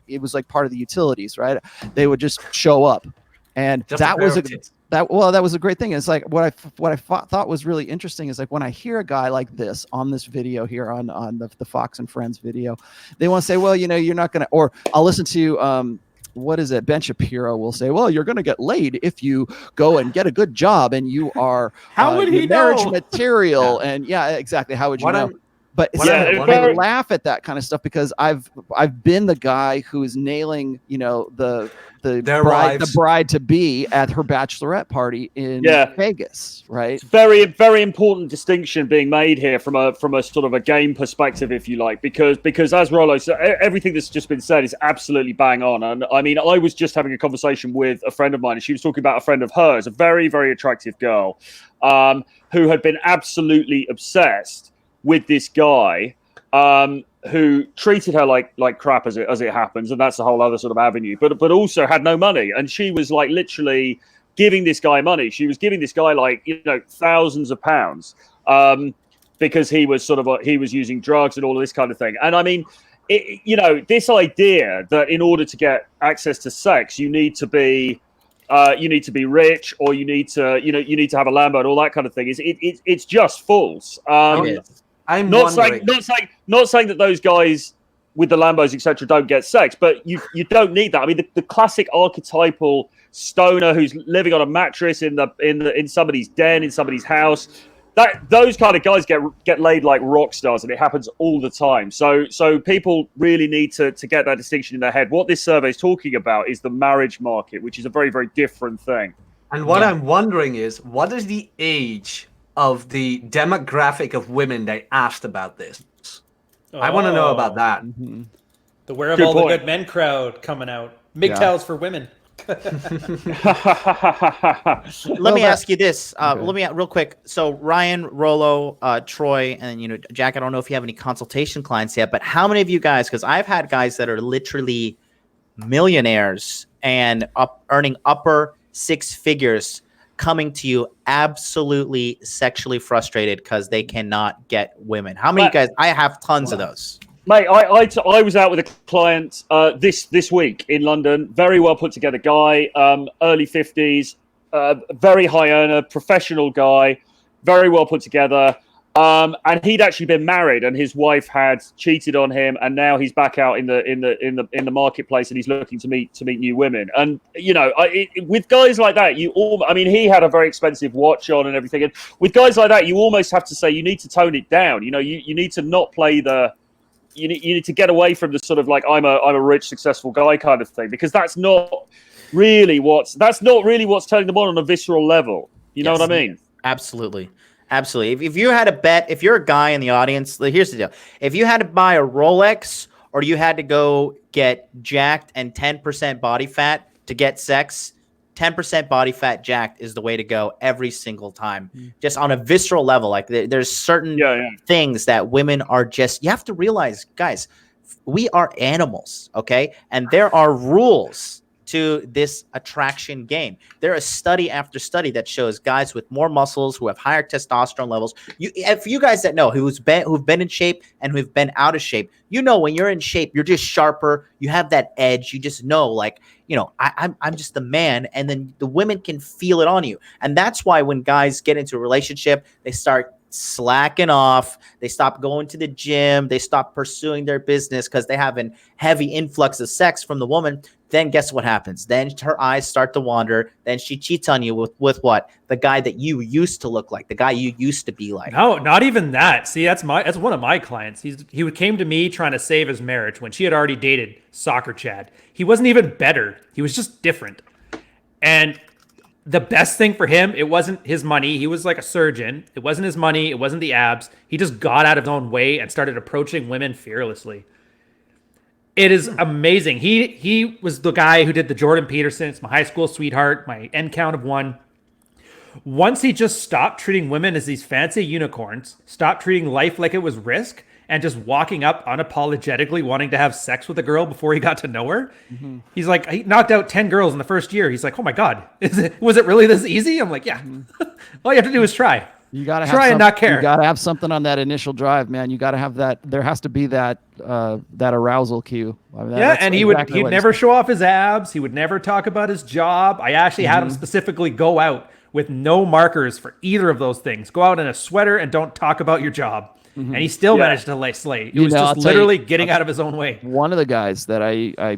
part of the utilities, right? They would just show up, and that was a great thing. It's like what I thought was really interesting is like when I hear a guy like this on this video here on the Fox and Friends video, they want to say, well, you know, you're not gonna, or I'll listen to what is it? Ben Shapiro will say, well, you're going to get laid if you go and get a good job and you are
how would he
marriage
know?
material. And exactly. How would you know? But I laugh at that kind of stuff because I've been the guy who is nailing, you know, the bride to be at her bachelorette party in Vegas, right?
It's very, very important distinction being made here from a sort of a game perspective, if you like, because as Rollo said, everything that's just been said is absolutely bang on. And I mean, I was just having a conversation with a friend of mine, and she was talking about a friend of hers, a very, very attractive girl, who had been absolutely obsessed with this guy, who treated her like crap as it happens, and that's a whole other sort of avenue. But also had no money, and she was like literally giving this guy money. She was giving this guy like, you know, thousands of pounds, because he was he was using drugs and all of this kind of thing. And I mean, you know, this idea that in order to get access to sex, you need to be rich, or you need to have a Lambo and all that kind of thing. It's just false.
I'm
not saying that those guys with the Lambos, etc., don't get sex, but you don't need that. I mean, the classic archetypal stoner who's living on a mattress in somebody's den, in somebody's house, those kind of guys get laid like rock stars, and it happens all the time. So people really need to get that distinction in their head. What this survey is talking about is the marriage market, which is a very, very different thing.
And what I'm wondering is, what is the age of the demographic of women they asked about this? I want to know about that.
Mm-hmm. The Where Have All the Good Men crowd coming out. MGTOWs for women.
Let me ask you this. Let me real quick. So Ryan, Rolo, Troy, and, you know, Jack, I don't know if you have any consultation clients yet, but how many of you guys, because I've had guys that are literally millionaires and earning upper six figures, coming to you absolutely sexually frustrated because they cannot get women. How many of you guys? I have tons of those.
Mate, I was out with a client this week in London. Very well put together guy, early 50s, very high earner, professional guy, very well put together. And he'd actually been married, and his wife had cheated on him, and now he's back out in the marketplace, and he's looking to meet new women. And you know, with guys like that, I mean, he had a very expensive watch on and everything. And with guys like that, you almost have to say you need to tone it down. You know, you need to not play the. You need to get away from the sort of like I'm a rich, successful guy kind of thing, because that's not really what's turning them on a visceral level. You know what I mean?
Absolutely. Absolutely. If you had to bet, if you're a guy in the audience, here's the deal. If you had to buy a Rolex, or you had to go get jacked and 10% body fat to get sex, 10% body fat jacked is the way to go every single time. Just on a visceral level, like there's certain things that women are just, you have to realize, guys, we are animals, okay? And there are rules to this attraction game. There is study after study that shows guys with more muscles who have higher testosterone levels. For you guys that know who've been in shape and who've been out of shape, you know, when you're in shape, you're just sharper. You have that edge. You just know, like, you know, I'm just the man, and then the women can feel it on you. And that's why when guys get into a relationship, they start slacking off, they stop going to the gym, they stop pursuing their business because they have an heavy influx of sex from the woman. Then guess what happens? Then her eyes start to wander. Then she cheats on you with what? The guy that you used to look like, the guy you used to be like.
No, not even that. See, that's one of my clients. He came to me trying to save his marriage when she had already dated Soccer Chad. He wasn't even better. He was just different. And the best thing for him, it wasn't his money. He was like a surgeon. It wasn't his money. It wasn't the abs. He just got out of his own way and started approaching women fearlessly. It is amazing. He was the guy who did the Jordan Peterson. It's my high school sweetheart, my end count of 1. Once he just stopped treating women as these fancy unicorns, stopped treating life like it was risk, and just walking up unapologetically wanting to have sex with a girl before he got to know her. He's like, he knocked out 10 girls in the first year. He's like, oh my God, was it really this easy? I'm like, yeah. All you have to do is try.
You gotta
try and not care.
You gotta have something on that initial drive, man. You gotta have that. There has to be that arousal cue. I mean,
and he'd never show off his abs. He would never talk about his job. I actually had him specifically go out with no markers for either of those things. Go out in a sweater and don't talk about your job. And he still managed to lay slay. It was just literally getting out of his own way.
One of the guys that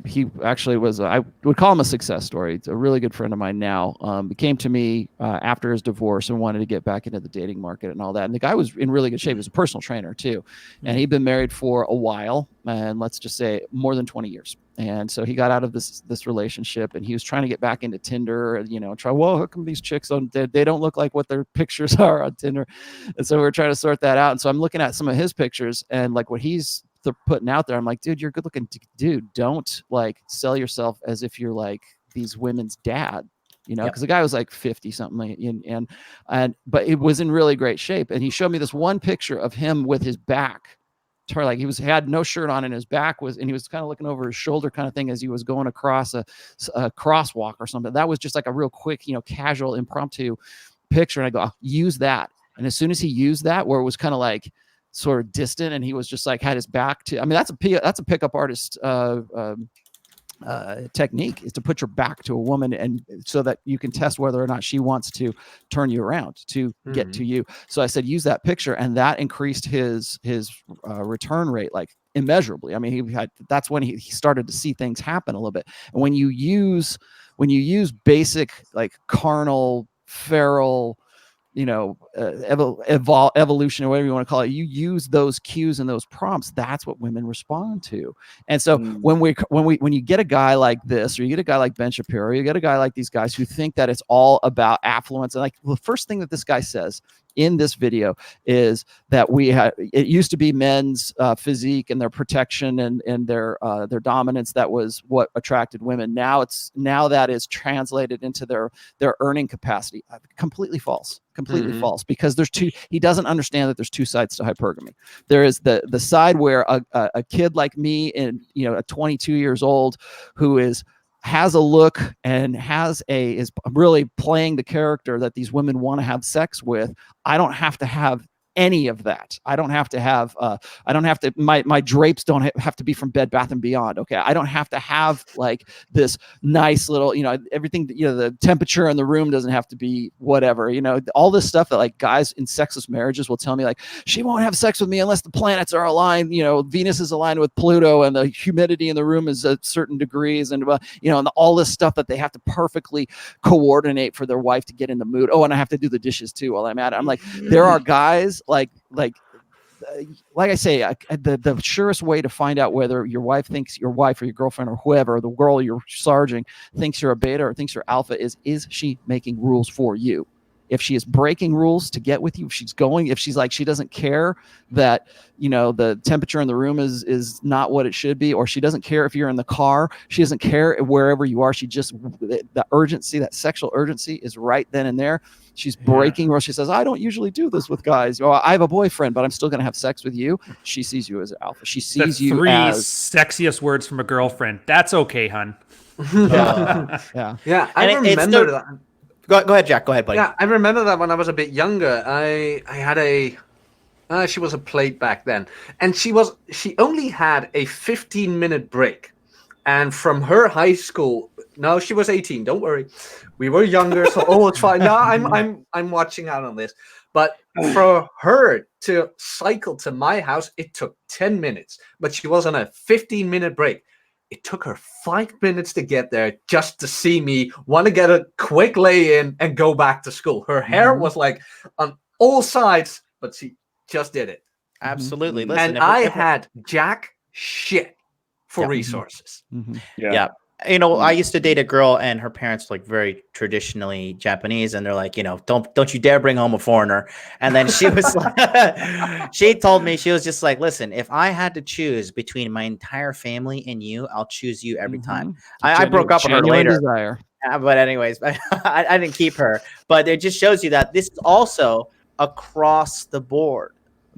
he actually was, I would call him a success story. It's a really good friend of mine now. He came to me after his divorce and wanted to get back into the dating market and all that. And the guy was in really good shape. He was a personal trainer too. And he'd been married for a while, and let's just say more than 20 years. And so he got out of this relationship, and he was trying to get back into Tinder, you know, how come these chicks they don't look like what their pictures are on Tinder? And so we're trying to sort that out. And so I'm looking at some of his pictures and like what he's putting out there. I'm like, dude, you're a good looking dude. Don't like sell yourself as if you're like these women's dad, you know, because the guy was like 50 something but it was in really great shape. And he showed me this one picture of him with his back. Like he had no shirt on and his back was, and he was kind of looking over his shoulder kind of thing as he was going across a crosswalk or something. That was just like a real quick, you know, casual impromptu picture. And I go, use that. And as soon as he used that, where it was kind of like sort of distant and he was just like had his back to, I mean, that's a pickup artist technique, is to put your back to a woman, and so that you can test whether or not she wants to turn you around to get to you. So I said, use that picture, and that increased his return rate like immeasurably. I mean, that's when he started to see things happen a little bit. And when you use basic like carnal, feral, you know, evolution or whatever you want to call it, you use those cues and those prompts, that's what women respond to. And so when you get a guy like this, or you get a guy like Ben Shapiro, you get a guy like these guys who think that it's all about affluence, and like the first thing that this guy says in this video is that it used to be men's physique and their protection and their dominance that was what attracted women. Now that is translated into their earning capacity. Completely false. Completely false, because he doesn't understand that there's two sides to hypergamy. There is the side where a kid like me, and you know, a 22 years old who has a look and is really playing the character that these women want to have sex with. I don't have to have any of that. I don't have to have my drapes don't have to be from Bed Bath & Beyond. Okay. I don't have to have like this nice little, you know, everything, you know, the temperature in the room doesn't have to be whatever, you know, all this stuff that like guys in sexless marriages will tell me, like, she won't have sex with me unless the planets are aligned, you know, Venus is aligned with Pluto and the humidity in the room is at certain degrees, and you know, and all this stuff that they have to perfectly coordinate for their wife to get in the mood. Oh, and I have to do the dishes too while I'm at it. I'm like, there are guys like I say, the surest way to find out whether your wife or your girlfriend or whoever, the girl you're charging, thinks you're a beta or thinks you're alpha is she making rules for you? if she is breaking rules to get with you, if she's like, she doesn't care that, you know, the temperature in the room is not what it should be, or she doesn't care if you're in the car, she doesn't care wherever you are. She just, the urgency, that sexual urgency is right then and there. She's breaking rules. She says, I don't usually do this with guys. Well, I have a boyfriend, but I'm still going to have sex with you. She sees you as alpha. She sees
The
you
three
as
sexiest words from a girlfriend. That's okay, hun.
yeah.
I remember that.
Go ahead, Jack. Go ahead, buddy.
Yeah, I remember that when I was a bit younger. I had a she was a plate back then, and she only had a 15-minute break, and from her high school. No, she was 18. Don't worry, we were younger, so it's fine. No, I'm watching out on this. But for her to cycle to my house, it took 10 minutes. But she was on a 15-minute break. It took her 5 minutes to get there just to see me, want to get a quick lay-in and go back to school. Her hair was like on all sides, but she just did it.
Absolutely. Listen,
and I had jack shit for resources.
Yeah. You know, I used to date a girl and her parents were like very traditionally Japanese, and they're like, you know, don't you dare bring home a foreigner. And then she was like, she told me, she was just like, listen, if I had to choose between my entire family and you, I'll choose you every time. I broke up with her later. But anyways, I didn't keep her. But it just shows you that this is also across the board.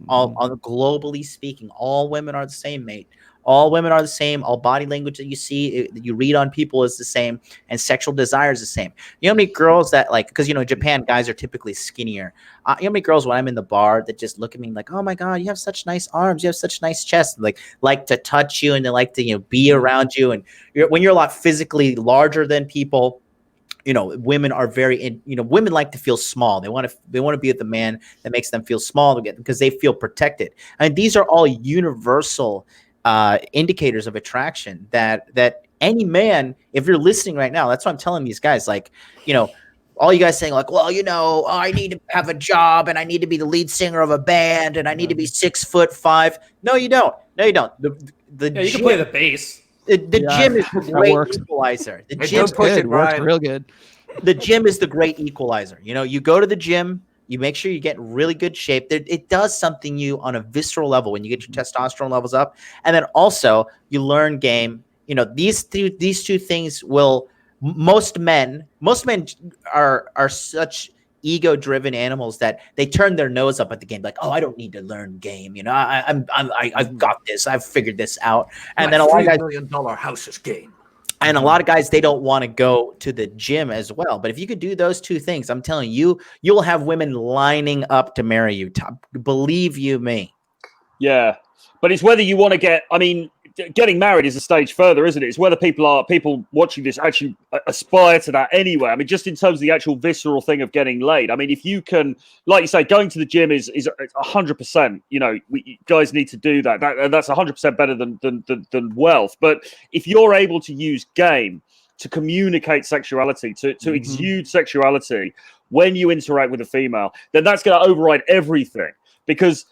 All globally speaking, all women are the same, mate. All women are the same. All body language that you see, that you read on people is the same, and sexual desire is the same. You know how many girls that like, because you know, in Japan, guys are typically skinnier. You know how many girls when I'm in the bar that just look at me like, oh my God, you have such nice arms, you have such nice chest, like to touch you, and they like to, you know, be around you. And when you're a lot physically larger than people, you know, women are women like to feel small. They want to be with the man that makes them feel small because they feel protected. And these are all universal indicators of attraction that any man, if you're listening right now, that's what I'm telling these guys. Like, you know, all you guys saying like, well, you know, I need to have a job and I need to be the lead singer of a band and I need to be 6'5". No, you don't. No, you don't.
You can play the bass.
The gym is the great equalizer. The gym
works real good.
The gym is the great equalizer. You know, you go to the gym, you make sure you get in really good shape. It does something you on a visceral level when you get your testosterone levels up, and then also you learn game. You know, these two things will. Most men are such ego-driven animals that they turn their nose up at the game, like, oh, I don't need to learn game. You know, I've got this. I've figured this out. And then a lot of guys,
$3 million house is game.
And a lot of guys, they don't want to go to the gym as well. But if you could do those two things, I'm telling you, you'll have women lining up to marry you. Believe you me.
Yeah, but it's whether you want to get. I mean, getting married is a stage further, isn't it? It's whether people watching this actually aspire to that anyway. I mean, just in terms of the actual visceral thing of getting laid. I mean, if you can, like you say, going to the gym is 100%. You know, guys need to do that. That's 100% better than wealth. But if you're able to use game to communicate sexuality, to exude sexuality when you interact with a female, then that's going to override everything, because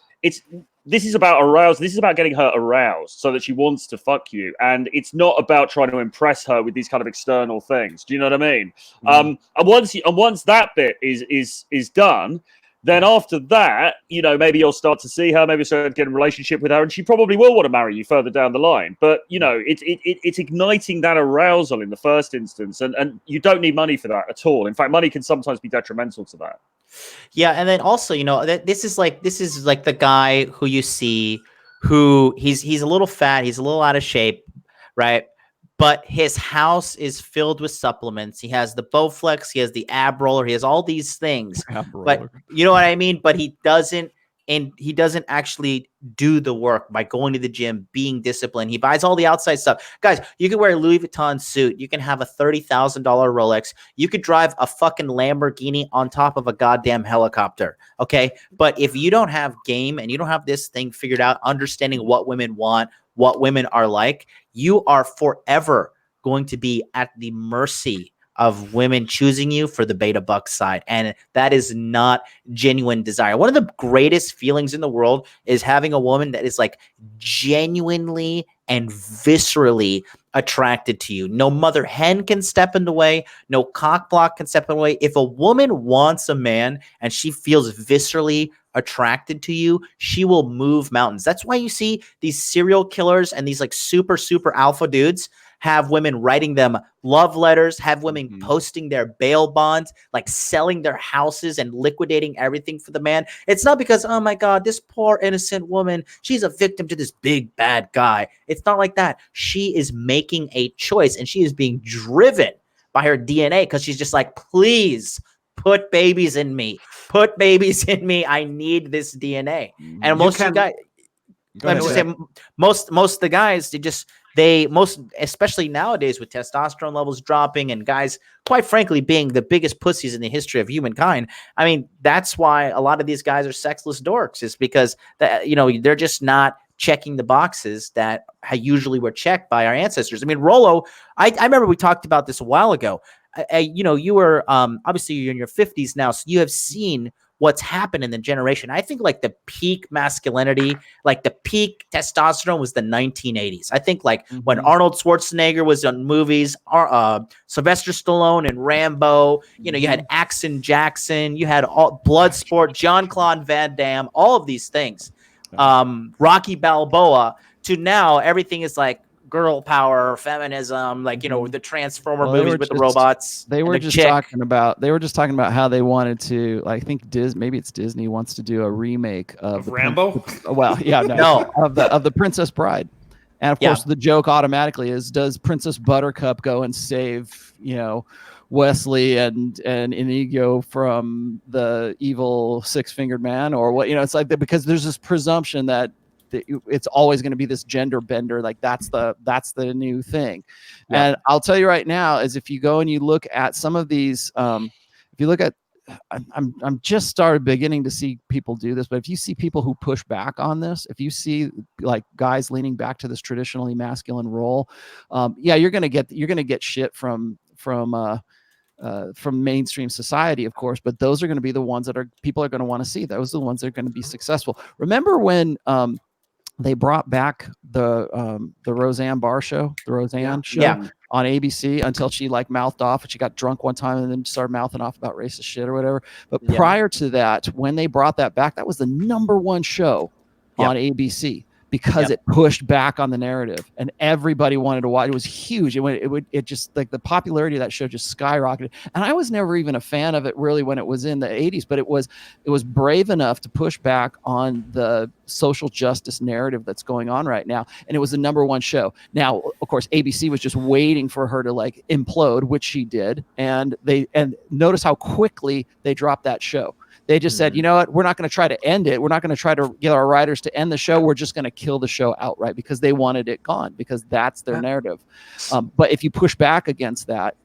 this is about arousal. This is about getting her aroused so that she wants to fuck you. And it's not about trying to impress her with these kind of external things. Do you know what I mean? And once that bit is done, then after that, you know, maybe you'll start to see her, maybe start to get in a relationship with her, and she probably will want to marry you further down the line. But, you know, it's igniting that arousal in the first instance. And you don't need money for that at all. In fact, money can sometimes be detrimental to that.
Yeah, and then also, you know, this is like the guy who you see who he's a little fat, he's a little out of shape, right? But his house is filled with supplements. He has the Bowflex, he has the ab roller, he has all these things. But you know what I mean? But he doesn't actually do the work by going to the gym, being disciplined. He buys all the outside stuff. Guys, you can wear a Louis Vuitton suit. You can have a $30,000 Rolex. You could drive a fucking Lamborghini on top of a goddamn helicopter. Okay. But if you don't have game and you don't have this thing figured out, understanding what women want, what women are like, you are forever going to be at the mercy of women choosing you for the beta buck side. And that is not genuine desire. One of the greatest feelings in the world is having a woman that is like genuinely and viscerally attracted to you. No mother hen can step in the way. No cock block can step in the way. If a woman wants a man and she feels viscerally attracted to you, she will move mountains. That's why you see these serial killers and these like super alpha dudes have women writing them love letters, have women posting their bail bonds, like selling their houses and liquidating everything for the man. It's not because, oh my God, this poor innocent woman, she's a victim to this big bad guy. It's not like that. She is making a choice and she is being driven by her DNA because she's just like, please put babies in me. Put babies in me. I need this DNA. And most of the guys, let me just say, most of the guys, especially nowadays with testosterone levels dropping and guys, quite frankly, being the biggest pussies in the history of humankind. I mean, that's why a lot of these guys are sexless dorks, is because they're just not checking the boxes that usually were checked by our ancestors. I mean, Rollo, I remember we talked about this a while ago. You were obviously you're in your 50s now, so you have seen what's happened in the generation. I think like the peak masculinity, like the peak testosterone was the 1980s. I think like when Arnold Schwarzenegger was on movies, Sylvester Stallone and Rambo, you had Action Jackson, you had Bloodsport, Jean-Claude Van Damme, all of these things. Rocky Balboa, to now everything is like girl power, feminism, like the Transformer movies with the robots.
They were just talking about how they wanted to. I think maybe it's Disney wants to do a remake of
Rambo.
Of the Princess Bride, and of course the joke automatically is, does Princess Buttercup go and save Wesley and Inigo from the evil six-fingered man, or what? It's like because there's this presumption that it's always going to be this gender bender, like that's the new thing. And I'll tell you right now, is if you go and you look at some of these, if you look at, I'm just started beginning to see people do this, but if you see people who push back on this, if you see like guys leaning back to this traditionally masculine role, you're gonna get shit from mainstream society, of course, but those are going to be the ones that people are going to want to see. Those are the ones that are going to be successful. Remember when they brought back the Roseanne Barr show, on ABC, until she like mouthed off, and she got drunk one time and then started mouthing off about racist shit or whatever. But prior to that, when they brought that back, that was the #1 show on ABC. Because it pushed back on the narrative and everybody wanted to watch. It was huge. It just like the popularity of that show just skyrocketed. And I was never even a fan of it really when it was in the 80s, but it was brave enough to push back on the social justice narrative that's going on right now. And it was the #1 show. Now, of course, ABC was just waiting for her to like implode, which she did. And notice how quickly they dropped that show. They just said, you know what, we're not going to try to end it. We're not going to try to get our writers to end the show. We're just going to kill the show outright because they wanted it gone, because that's their narrative. But if you push back against that,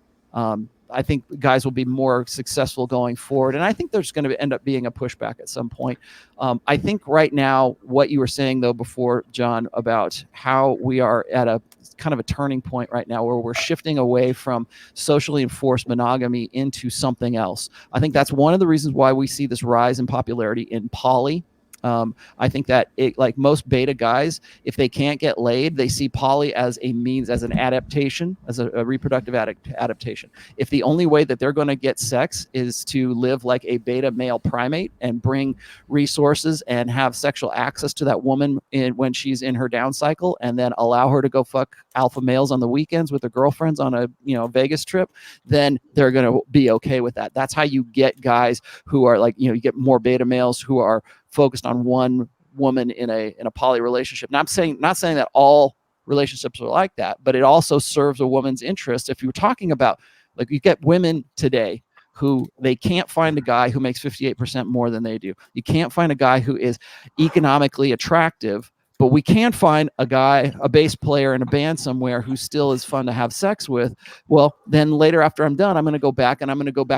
I think guys will be more successful going forward. And I think there's going to end up being a pushback at some point. I think right now, what you were saying, though, before, John, about how we are at a kind of a turning point right now where we're shifting away from socially enforced monogamy into something else. I think that's one of the reasons why we see this rise in popularity in poly. I think that like most beta guys, if they can't get laid, they see poly as a means, as an adaptation, as a reproductive adaptation. If the only way that they're going to get sex is to live like a beta male primate and bring resources and have sexual access to that woman when she's in her down cycle, and then allow her to go fuck alpha males on the weekends with their girlfriends on a Vegas trip, then they're going to be okay with that. That's how you get guys who are like, you get more beta males who are focused on one woman in a poly relationship. Now, I'm not saying that all relationships are like that, but it also serves a woman's interest. If you're talking about, like, you get women today who they can't find a guy who makes 58% more than they do. You can't find a guy who is economically attractive, but we can find a guy, a bass player in a band somewhere who still is fun to have sex with. Well, then later after I'm done, I'm going to go back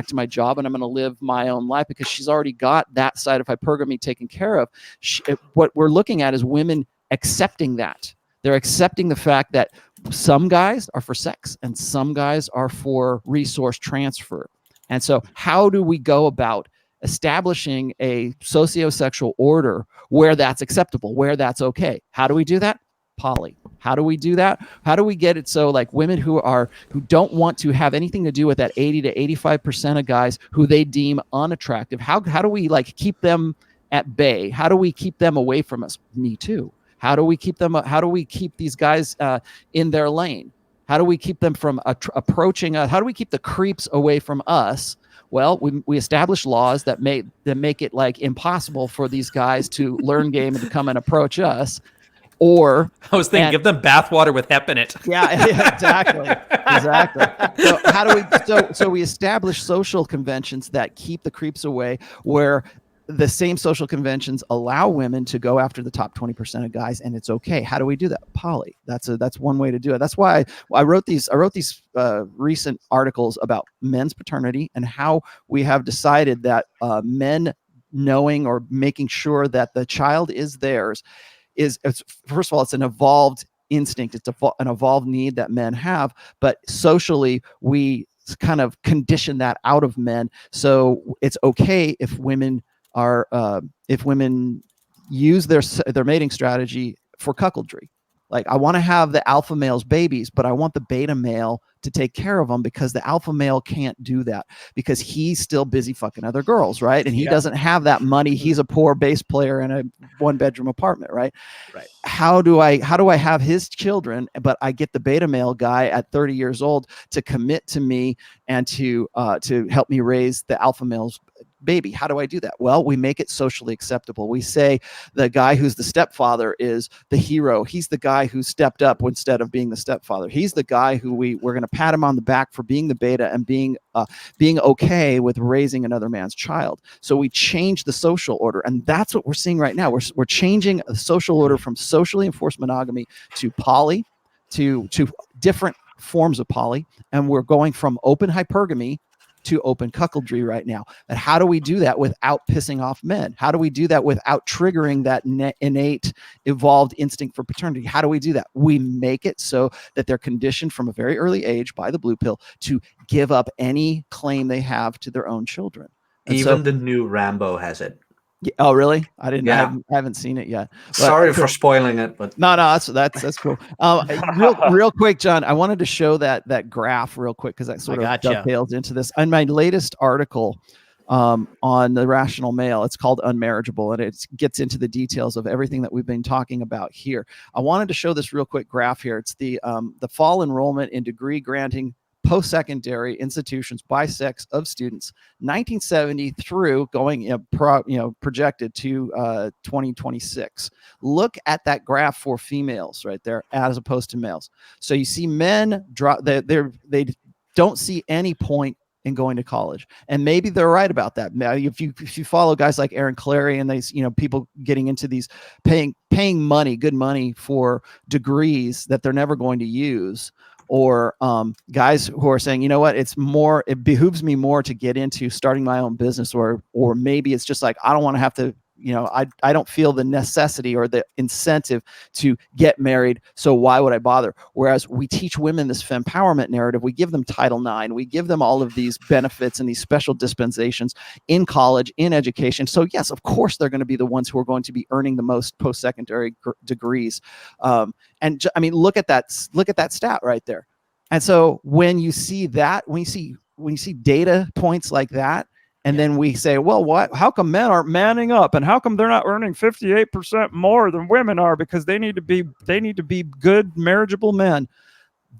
to my job and I'm going to live my own life, because she's already got that side of hypergamy taken care of. What we're looking at is women accepting that. They're accepting the fact that some guys are for sex and some guys are for resource transfer. And so how do we go about establishing a sociosexual order where that's acceptable, where that's okay? How do we do that? Poly. How do we do that? How do we get it so like women who don't want to have anything to do with that 80 to 85% of guys who they deem unattractive? How do we like keep them at bay? How do we keep them away from us? Me too. How do we keep them? How do we keep these guys in their lane? How do we keep them from approaching us? How do we keep the creeps away from us? Well, we establish laws that make it like impossible for these guys to learn game and to come and approach us. Or
I was thinking, give them bathwater with hep in it.
Yeah, exactly. So how do we? So we establish social conventions that keep the creeps away, where the same social conventions allow women to go after the top 20% of guys, and it's okay. How do we do that? Poly. That's one way to do it. That's why I wrote these recent articles about men's paternity and how we have decided that men knowing or making sure that the child is theirs it's first of all, it's an evolved instinct. It's an evolved need that men have, but socially we kind of condition that out of men. So it's okay if women use their mating strategy for cuckoldry. Like, I want to have the alpha male's babies, but I want the beta male to take care of them, because the alpha male can't do that because he's still busy fucking other girls, right? And he doesn't have that money. He's a poor bass player in a 1-bedroom apartment, right?
Right.
How do I have his children, but I get the beta male guy at 30 years old to commit to me and to help me raise the alpha male's baby? How do I do that? Well, we make it socially acceptable. We say the guy who's the stepfather is the hero. He's the guy who stepped up instead of being the stepfather. He's the guy who we're going to pat him on the back for being the beta and being okay with raising another man's child. So we change the social order, and that's what we're seeing right now. We're changing the social order from socially enforced monogamy to poly, to different forms of poly, and we're going from open hypergamy to open cuckoldry right now. And how do we do that without pissing off men? How do we do that without triggering that innate evolved instinct for paternity? How do we do that? We make it so that they're conditioned from a very early age by the blue pill to give up any claim they have to their own children. And
even the new Rambo has it.
Oh, really? I didn't.
Yeah.
I haven't seen it yet. But,
sorry for spoiling it, but
no, that's cool. Real quick, John, I wanted to show that graph real quick because that sort of dovetails into this. In my latest article on the rational male, it's called Unmarriageable, and it gets into the details of everything that we've been talking about here. I wanted to show this real quick graph here. It's the fall enrollment in degree granting post-secondary institutions by sex of students, 1970 through going projected to 2026. Look at that graph for females right there as opposed to males. So you see men drop, they don't see any point in going to college, and maybe they're right about that. Now, if you follow guys like Aaron Clary and these people getting into these paying good money for degrees that they're never going to use, or guys who are saying, you know what, it behooves me more to get into starting my own business, or maybe it's just like, I don't want to have to, I don't feel the necessity or the incentive to get married, so why would I bother? Whereas we teach women this fempowerment narrative, we give them Title IX, we give them all of these benefits and these special dispensations in college, in education. So yes, of course, they're going to be the ones who are going to be earning the most post-secondary degrees. And I mean, look at that stat right there. And so when you see that, when you see data points like that, and then we say, well, how come men aren't manning up, and how come they're not earning 58% more than women are, because they need to be good marriageable men.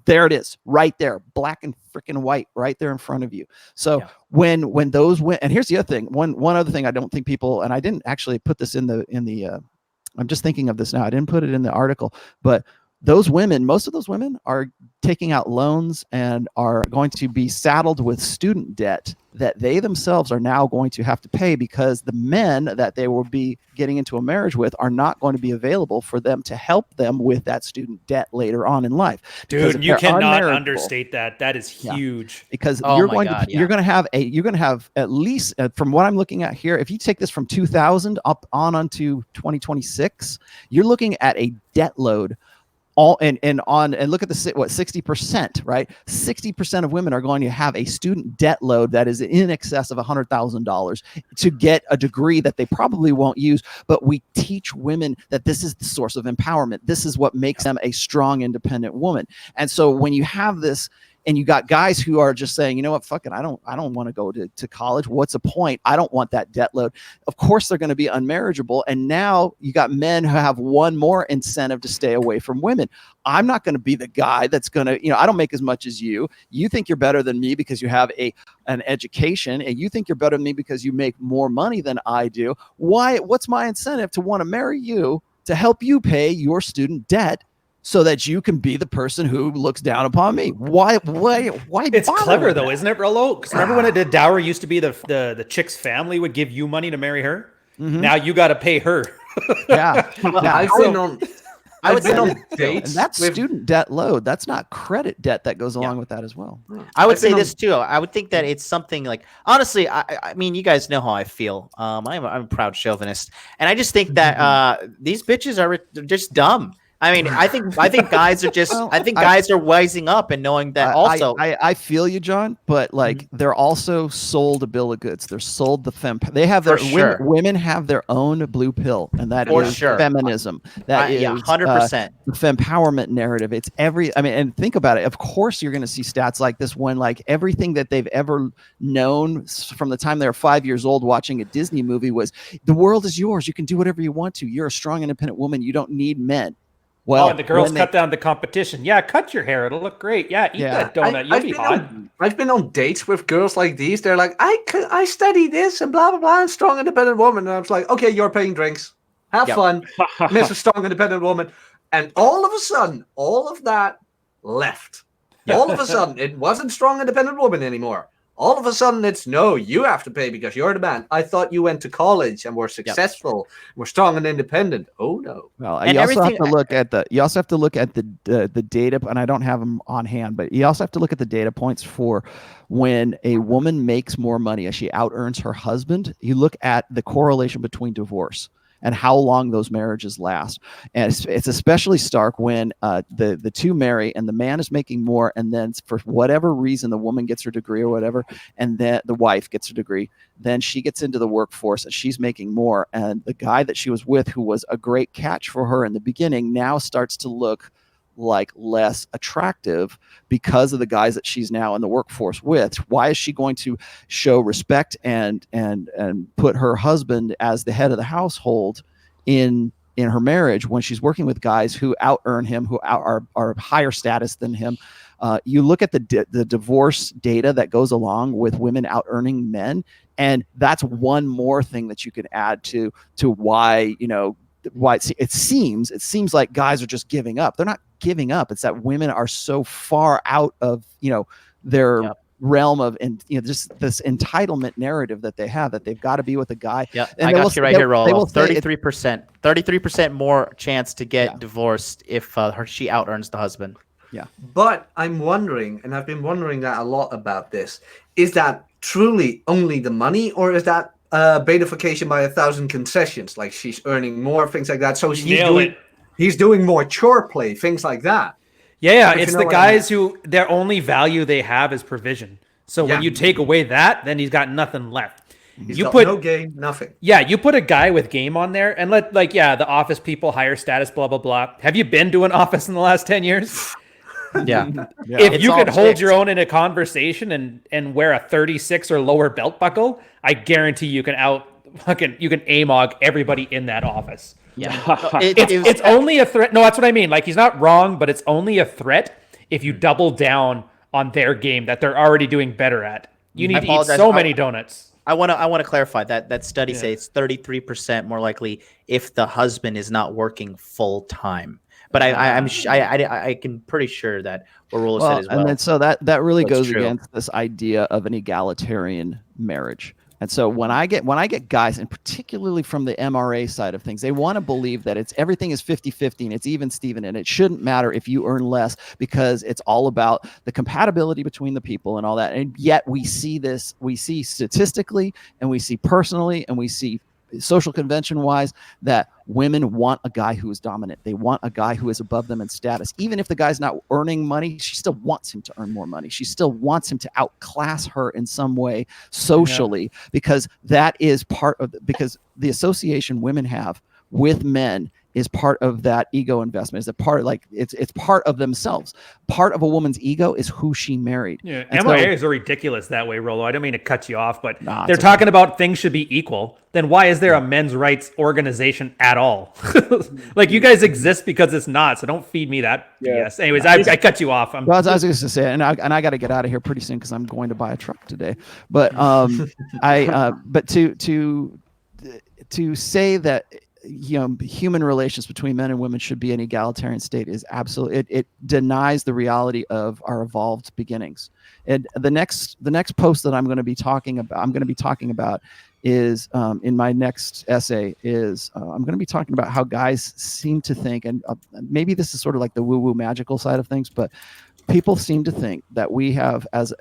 There it is, right there, black and freaking white, right there in front of you. So when those went, and here's the other thing, one other thing I don't think people, and I didn't actually put this in the I'm just thinking of this now. I didn't put it in the article, but those women, most of those women are taking out loans and are going to be saddled with student debt that they themselves are now going to have to pay, because the men that they will be getting into a marriage with are not going to be available for them to help them with that student debt later on in life.
Dude, you cannot understate that. That is huge.
Because you're going to have at least, from what I'm looking at here, if you take this from 2000 up on onto 2026, you're looking at a debt load all and look at the what 60%, right? 60% of women are going to have a student debt load that is in excess of $100,000 to get a degree that they probably won't use. But we teach women that this is the source of empowerment. This is what makes them a strong, independent woman. And so when you have this, and you got guys who are just saying, you know what, fuck it, I don't want to go to college. What's the point? I don't want that debt load. Of course, they're going to be unmarriageable. And now you got men who have one more incentive to stay away from women. I'm not going to be the guy that's going to, I don't make as much as you. You think you're better than me because you have an education, and you think you're better than me because you make more money than I do. Why? What's my incentive to want to marry you to help you pay your student debt, so that you can be the person who looks down upon me? Why?
It's clever though, isn't it, Rollo? Because remember when the dowry used to be the chick's family would give you money to marry her? Mm-hmm. Now you got to pay her.
Yeah.
I've been on dates.
And that's student debt load. That's not credit debt that goes along with that as well.
I would say this too. I would think that it's something like, honestly, I mean, you guys know how I feel. I'm a proud chauvinist, and I just think that these bitches are just dumb. I mean, I think guys are just. I think guys are wising up and knowing that. Also,
I feel you, John, but like they're also sold a bill of goods. They're sold the They have their women have their own blue pill, and that is feminism. That is
100%
the fempowerment narrative. It's and think about it. Of course, you're going to see stats like this when like everything that they've ever known from the time they were 5 years old watching a Disney movie was the world is yours. You can do whatever you want to. You're a strong, independent woman. You don't need men.
Well, and the girls cut down the competition. Yeah, cut your hair; it'll look great. Yeah, eat that donut. You'll be hot.
I've been on dates with girls like these. They're like, I study this and blah blah blah. And strong, independent woman. And I was like, okay, you're paying drinks. Have fun, Mrs. Strong, independent woman. And all of a sudden, all of that left. All of a sudden, it wasn't strong, independent woman anymore. All of a sudden, it's no, you have to pay because you're the man. I thought you went to college and were successful, were strong and independent. Oh no!
Well, and you also have to look at the data, and I don't have them on hand, but you also have to look at the data points for when a woman makes more money as she out earns her husband. You look at the correlation between divorce and how long those marriages last. And it's especially stark when the two marry and the man is making more, and then for whatever reason the woman gets her degree or whatever, and then the wife gets her degree, then she gets into the workforce and she's making more, and the guy that she was with, who was a great catch for her in the beginning, now starts to look like less attractive because of the guys that she's now in the workforce with. Why is she going to show respect and put her husband as the head of the household in her marriage when she's working with guys who out earn him, who are higher status than him? You look at the divorce data that goes along with women out earning men, and that's one more thing that you can add to why it seems like guys are just giving up. They're not giving up. It's that women are so far out of their realm of just this entitlement narrative that they have, that they've got to be with a guy.
Yeah, and I got you right here, Rollo. 33% more chance to get divorced if she out earns the husband.
Yeah,
but I'm wondering, and I've been wondering that a lot about this: is that truly only the money, or is that betification by 1,000 concessions? Like she's earning more, things like that. So he's doing more chore play, things like that.
Yeah, it's the guys who their only value they have is provision. So when you take away that, then he's got nothing left.
He's got no game, nothing.
Yeah, you put a guy with game on there and the office people, higher status, blah, blah, blah. Have you been to an office in the last 10 years?
Yeah.
If you could hold your own in a conversation and wear a 36 or lower belt buckle, I guarantee you can AMOG everybody in that office.
Yeah.
It's only a threat. No, that's what I mean. Like, he's not wrong, but it's only a threat if you double down on their game that they're already doing better at. You need to eat so many donuts.
I want to clarify that study says 33% more likely if the husband is not working full time. But I can pretty sure that what Rollo said as well.
And then so that really goes against this idea of an egalitarian marriage. And so when I get guys, and particularly from the MRA side of things, they want to believe that everything is 50-50 and it's even Steven, and it shouldn't matter if you earn less because it's all about the compatibility between the people and all that. And yet we see statistically, and we see personally, and we see social convention wise, that women want a guy who is dominant. They want a guy who is above them in status. Even if the guy's not earning money, she still wants him to earn more money. She still wants him to outclass her in some way socially, because that is part of because the association women have with men is part of that ego investment. Is a part, like it's part of themselves. Part of a woman's ego is who she married.
Yeah,
And
MIAs are ridiculous that way, Rollo. I don't mean to cut you off, but they're talking about things should be equal. Then why is there a men's rights organization at all? Like, you guys exist because it's not. So don't feed me that BS. Anyways, I cut you off.
Well, I was going to say, and I got to get out of here pretty soon because I'm going to buy a truck today. But but to say that, you know, human relations between men and women should be an egalitarian state is absolutely, it denies the reality of our evolved beginnings. And the next post that I'm going to be talking about is in my next essay is I'm going to be talking about how guys seem to think, and maybe this is sort of like the woo-woo magical side of things, but people seem to think that we have, as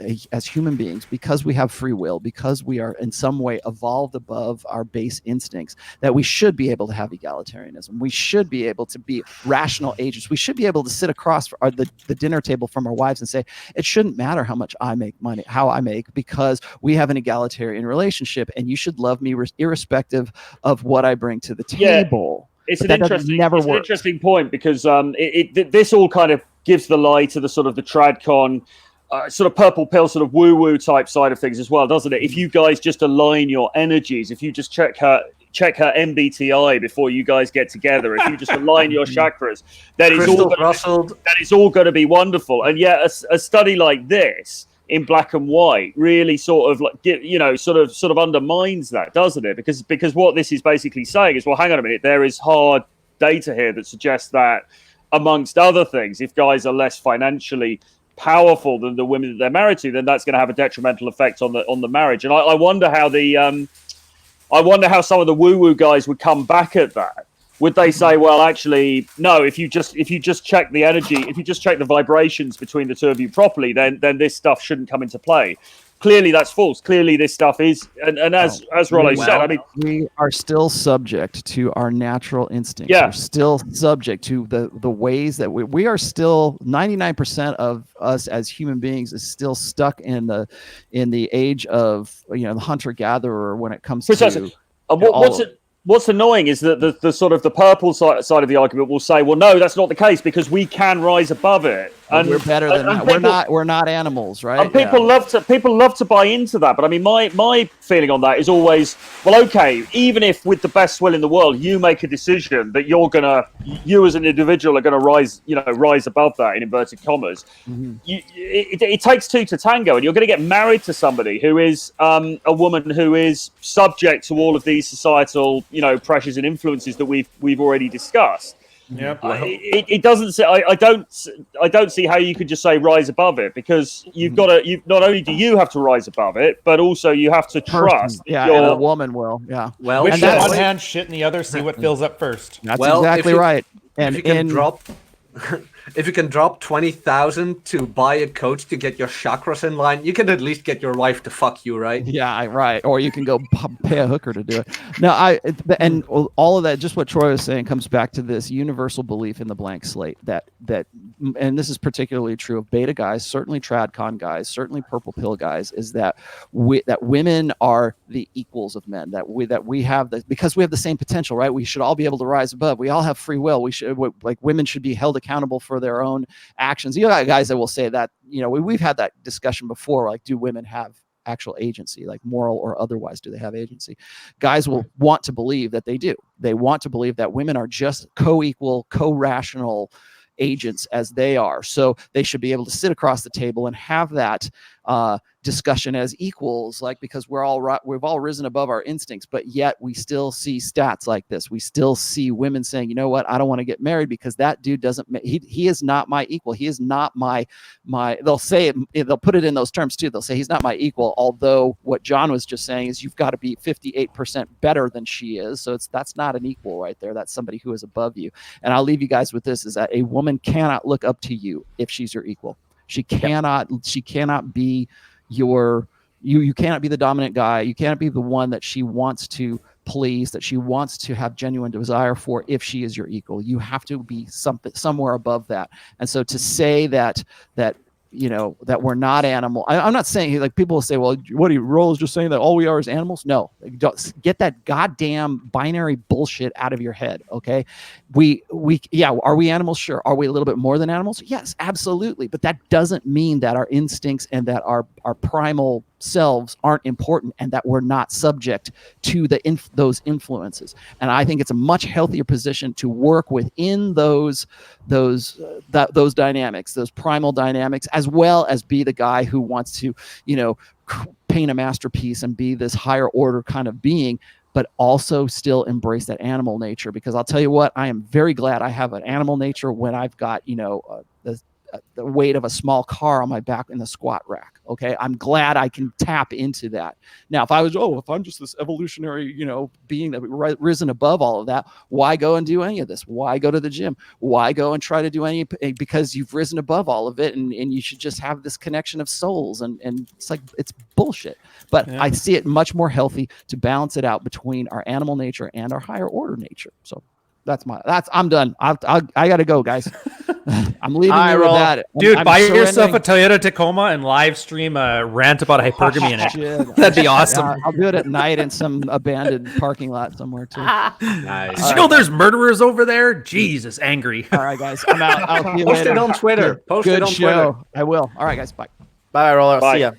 human beings, because we have free will, because we are in some way evolved above our base instincts, that we should be able to have egalitarianism. We should be able to be rational agents. We should be able to sit across the dinner table from our wives and say, it shouldn't matter how much I make money, how I make, because we have an egalitarian relationship, and you should love me irrespective of what I bring to the table.
It's an interesting point, because this all kind of gives the lie to the sort of the tradcon, sort of purple pill, sort of woo-woo type side of things as well, doesn't it? If you guys just align your energies, if you just check her MBTI before you guys get together, if you just align your chakras, that is all going to be wonderful. And yet a study like this in black and white really sort of like, you know, sort of undermines that, doesn't it? Because what this is basically saying is, well, hang on a minute, there is hard data here that suggests that, amongst other things, if guys are less financially powerful than the women that they're married to, then that's going to have a detrimental effect on the marriage. And I wonder how some of the woo-woo guys would come back at that. Would they say, well, actually, no, if you just check the energy, if you just check the vibrations between the two of you properly, then this stuff shouldn't come into play. Clearly, that's false. Clearly, this stuff is, and as Rollo said, I mean,
we are still subject to our natural instincts.
Yeah.
We're still subject to the ways that we are still 99% of us as human beings is still stuck in the age of, you know, the hunter gatherer when it comes to.
What's annoying is that the sort of the purple side of the argument will say, well, no, that's not the case, because we can rise above it. And
we're better than that. We're not animals, right?
And people love to buy into that. But I mean, my feeling on that is always, well, okay, even if with the best will in the world, you make a decision that you as an individual are gonna rise above that, in inverted commas. Mm-hmm. It takes two to tango, and you're going to get married to somebody who is a woman who is subject to all of these societal, you know, pressures and influences that we've already discussed.
Yeah,
it doesn't say. I don't see how you could just say rise above it, because you've got to. You not only do you have to rise above it, but also you have to trust.
Yeah, and a woman will. Yeah.
Well,
wish in one hand, shit in the other. See what fills up first.
That's exactly right. And
if you can drop 20,000 to buy a coach to get your chakras in line, you can at least get your wife to fuck you, right?
Yeah, right. Or you can go pay a hooker to do it. No, and all of that, just what Troy was saying, comes back to this universal belief in the blank slate that, and this is particularly true of beta guys, certainly tradcon guys, certainly purple pill guys, is that women are the equals of men. That we have because we have the same potential, right? We should all be able to rise above. We all have free will. Women should be held accountable for their own actions. You got guys that will say that, you know, we've had that discussion before, like, do women have actual agency, like moral or otherwise? Do they have agency? Guys will want to believe that they do. They want to believe that women are just co-equal, co-rational agents as they are. So they should be able to sit across the table and have that discussion as equals, like, because we've all risen above our instincts, but yet we still see stats like this. We still see women saying, you know what, I don't want to get married because that dude he is not my equal. He is not my they'll say it, they'll put it in those terms too. They'll say he's not my equal, although what John was just saying is you've got to be 58% better than she is. So that's not an equal right there. That's somebody who is above you. And I'll leave you guys with this, is that a woman cannot look up to you if she's your equal. She cannot be you cannot be the dominant guy. You cannot be the one that she wants to please, that she wants to have genuine desire for, if she is your equal. You have to be somewhere above that. And so to say that that we're not animal. I'm not saying, like, people will say, well, what do you roll is just saying that all we are is animals? No, get that goddamn binary bullshit out of your head. Okay. Are we animals? Sure. Are we a little bit more than animals? Yes, absolutely. But that doesn't mean that our instincts and that our primal selves aren't important, and that we're not subject to those influences. And I think it's a much healthier position to work within those dynamics, those primal dynamics, as well as be the guy who wants to, paint a masterpiece and be this higher order kind of being, but also still embrace that animal nature. Because I'll tell you what, I am very glad I have an animal nature when I've got, the weight of a small car on my back in the squat rack. Okay. I'm glad I can tap into that. Now, if I'm just this evolutionary, being that risen above all of that, why go and do any of this? Why go to the gym? Why go and try to do because you've risen above all of it, and you should just have this connection of souls. And it's like, it's bullshit. But I see it much more healthy to balance it out between our animal nature and our higher order nature. So I'm done. I got to go, guys. I'm leaving you with that.
Dude, buy yourself a Toyota Tacoma and live stream a rant about hypergamy in it. That'd be awesome.
Yeah, I'll do it at night in some abandoned parking lot somewhere too.
Nice. Did you know there's murderers over there? Jesus, angry.
All right, guys. I'm out. I'll see you
Post
later.
it on Twitter. Post
Good
it on
show.
Twitter.
I will. All right, guys. Bye.
Bye, Roller. I'll see ya.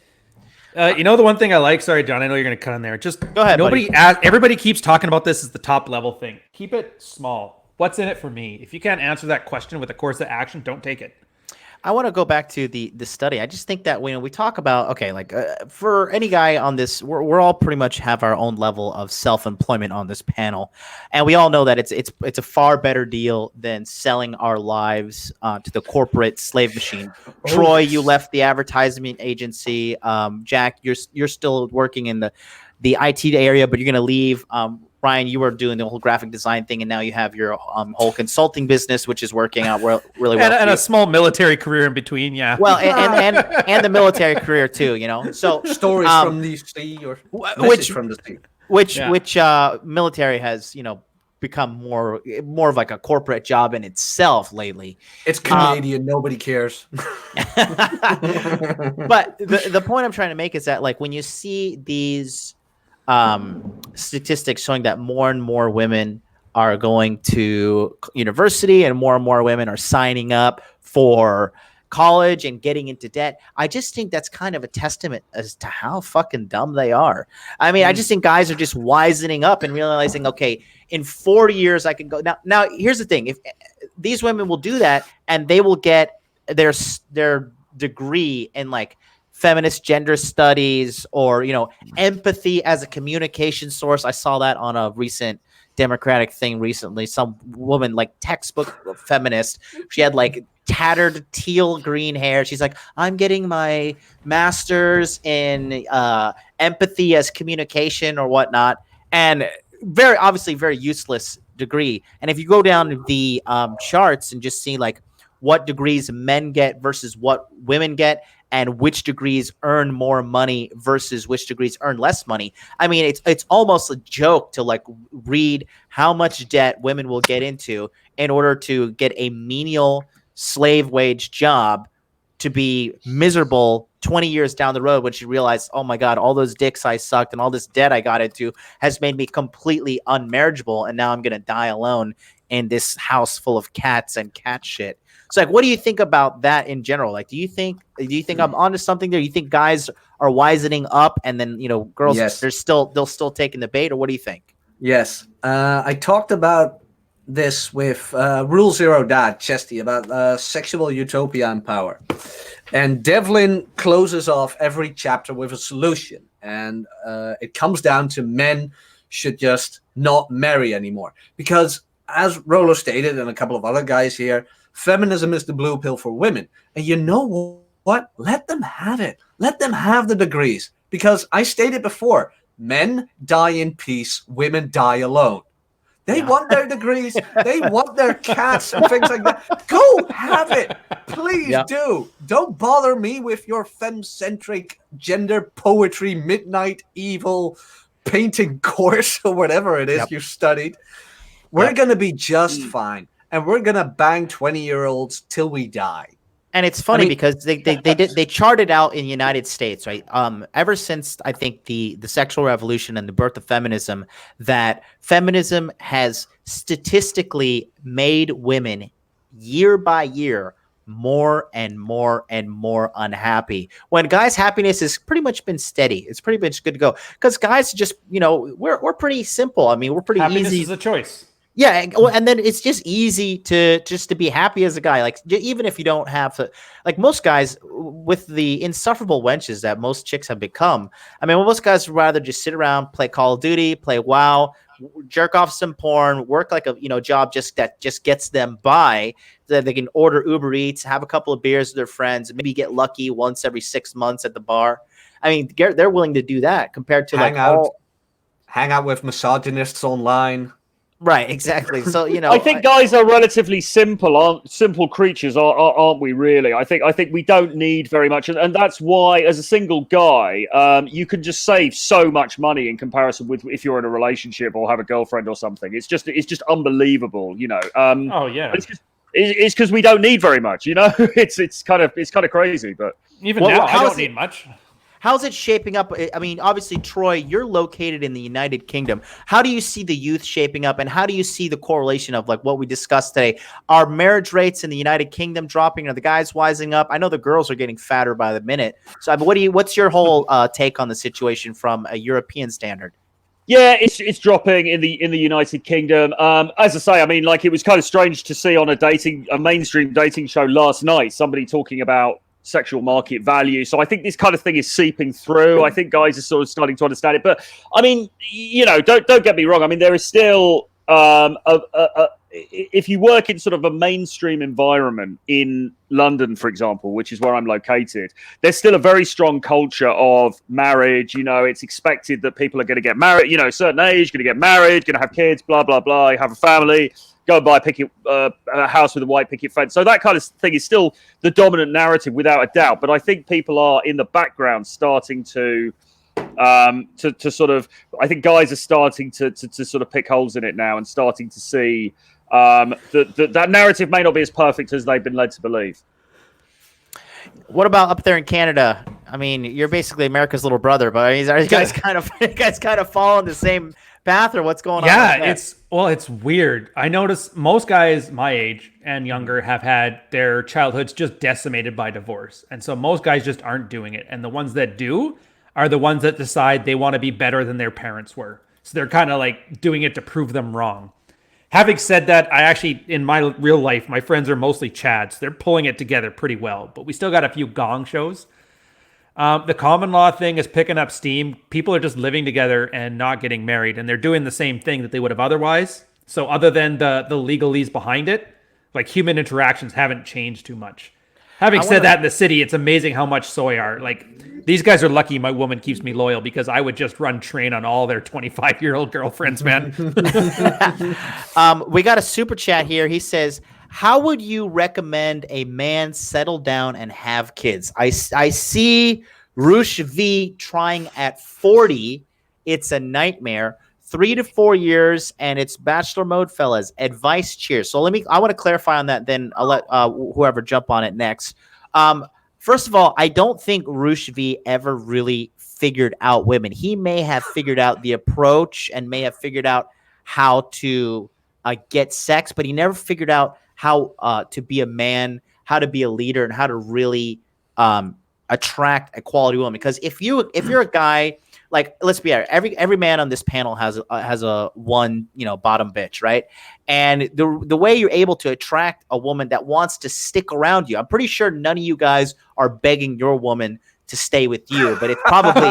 The one thing I like, sorry, John, I know you're going to cut in there. Just
go ahead.
Everybody keeps talking about this as the top level thing. Keep it small. What's in it for me? If you can't answer that question with a course of action, don't take it.
I want to go back to the study. I just think that when we talk about, for any guy on this, we're all pretty much have our own level of self-employment on this panel. And we all know that it's a far better deal than selling our lives to the corporate slave machine. Troy, you left the advertisement agency. Jack, you're still working in the IT area, but you're going to leave. Ryan, you were doing the whole graphic design thing, and now you have your whole consulting business, which is working out really well.
And a small military career in between, yeah.
Well, and the military career too, So
stories from the sea, or from the sea,
which military has become more of like a corporate job in itself lately.
It's Canadian, nobody cares.
But the point I'm trying to make is that, like, when you see these statistics showing that more and more women are going to university and more women are signing up for college and getting into debt, I just think that's kind of a testament as to how fucking dumb they are. I mean, I just think guys are just wisening up and realizing, okay, in 40 years I can go. Now here's the thing. If these women will do that, and they will get their degree in, like, feminist gender studies or, empathy as a communication source. I saw that on a recent Democratic thing recently. Some woman, like, textbook feminist, she had like tattered teal green hair. She's like, I'm getting my master's in empathy as communication or whatnot. And very obviously very useless degree. And if you go down the charts and just see, like, what degrees men get versus what women get, and which degrees earn more money versus which degrees earn less money. I mean, it's almost a joke to, like, read how much debt women will get into in order to get a menial slave wage job, to be miserable 20 years down the road when she realized, oh my God, all those dicks I sucked and all this debt I got into has made me completely unmarriageable. And now I'm going to die alone in this house full of cats and cat shit. So, like, what do you think about that in general? Like, do you think I'm onto something there? You think guys are wisening up, and then, girls,
yes,
they'll still taking the bait, or what do you think?
Yes. I talked about this with Rule Zero Dad, Chesty, about sexual utopia and power. And Devlin closes off every chapter with a solution. And it comes down to men should just not marry anymore. Because, as Rolo stated, and a couple of other guys here, feminism is the blue pill for women. And you know what? Let them have it. Let them have the degrees. Because I stated before, men die in peace, women die alone. They want their degrees. They want their cats and things like that. Go have it. Please do. Don't bother me with your femme-centric gender poetry, midnight evil painting course or whatever it is you studied. We're going to be just fine. And we're going to bang 20-year-olds till we die.
And it's funny because they charted out in the United States, right? Ever since I think the sexual revolution and the birth of feminism, that feminism has statistically made women year by year more and more and more unhappy. When guys' happiness has pretty much been steady, it's pretty much good to go. Because guys just, we're pretty simple. I mean, we're pretty
Happiness
easy.
is a choice.
Yeah, and then it's just easy to be happy as a guy. Like even if you don't have like most guys with the insufferable wenches that most chicks have become. I mean, most guys would rather just sit around, play Call of Duty, play WoW, jerk off some porn, work like a job that just gets them by. That they can order Uber Eats, have a couple of beers with their friends, maybe get lucky once every 6 months at the bar. I mean, they're willing to do that compared to hang
out with misogynists online.
Right, exactly. So
I think guys are relatively simple creatures, aren't we? Really, I think we don't need very much, and that's why, as a single guy, you can just save so much money in comparison with if you're in a relationship or have a girlfriend or something. It's just unbelievable,
Oh yeah,
it's because we don't need very much, It's kind of crazy, but
even now I don't need much.
How's it shaping up? I mean, obviously, Troy, you're located in the United Kingdom. How do you see the youth shaping up, and how do you see the correlation of like what we discussed today? Are marriage rates in the United Kingdom dropping? Are the guys wising up? I know the girls are getting fatter by the minute. So, what's your whole take on the situation from a European standard?
Yeah, it's dropping in the United Kingdom. As I say, I mean, like it was kind of strange to see on a mainstream dating show last night somebody talking about sexual market value. So I think this kind of thing is seeping through. I think guys are sort of starting to understand it. But I mean, don't get me wrong. I mean, there is still if you work in sort of a mainstream environment in London, for example, which is where I'm located, there's still a very strong culture of marriage. It's expected that people are going to get married, a certain age, going to get married, going to have kids, blah, blah, blah, have a family, go and buy a house with a white picket fence. So that kind of thing is still the dominant narrative without a doubt. But I think people are in the background starting to sort of, I think guys are starting to sort of pick holes in it now and starting to see that narrative may not be as perfect as they've been led to believe.
What about up there in Canada? I mean, you're basically America's little brother, but are you guys kind of following the same path, or what's going on?
Yeah, it's weird. I notice most guys my age and younger have had their childhoods just decimated by divorce. And so most guys just aren't doing it. And the ones that do are the ones that decide they want to be better than their parents were. So they're kind of like doing it to prove them wrong. Having said that, I actually, in my real life, my friends are mostly Chads. They're pulling it together pretty well, but we still got a few gong shows. The common law thing is picking up steam. People are just living together and not getting married, and they're doing the same thing that they would have otherwise. So other than the legalese behind it, like human interactions haven't changed too much. Having said that, in the city, it's amazing how much soy are. Like, these guys are lucky my woman keeps me loyal, because I would just run train on all their 25-year-old girlfriends, man.
We got a super chat here. He says, how would you recommend a man settle down and have kids? I see Roosh V trying at 40. It's a nightmare. 3 to 4 years, and it's bachelor mode, fellas. Advice, cheers. So I want to clarify on that, then I'll let whoever jump on it next. First of all, I don't think Roosh V ever really figured out women. He may have figured out the approach and may have figured out how to get sex, but he never figured out how to be a man, how to be a leader, and how to really attract a quality woman. Because if you're a guy, like, let's be honest, every man on this panel has a one, bottom bitch, right? And the way you're able to attract a woman that wants to stick around you, I'm pretty sure none of you guys are begging your woman to stay with you, but it's probably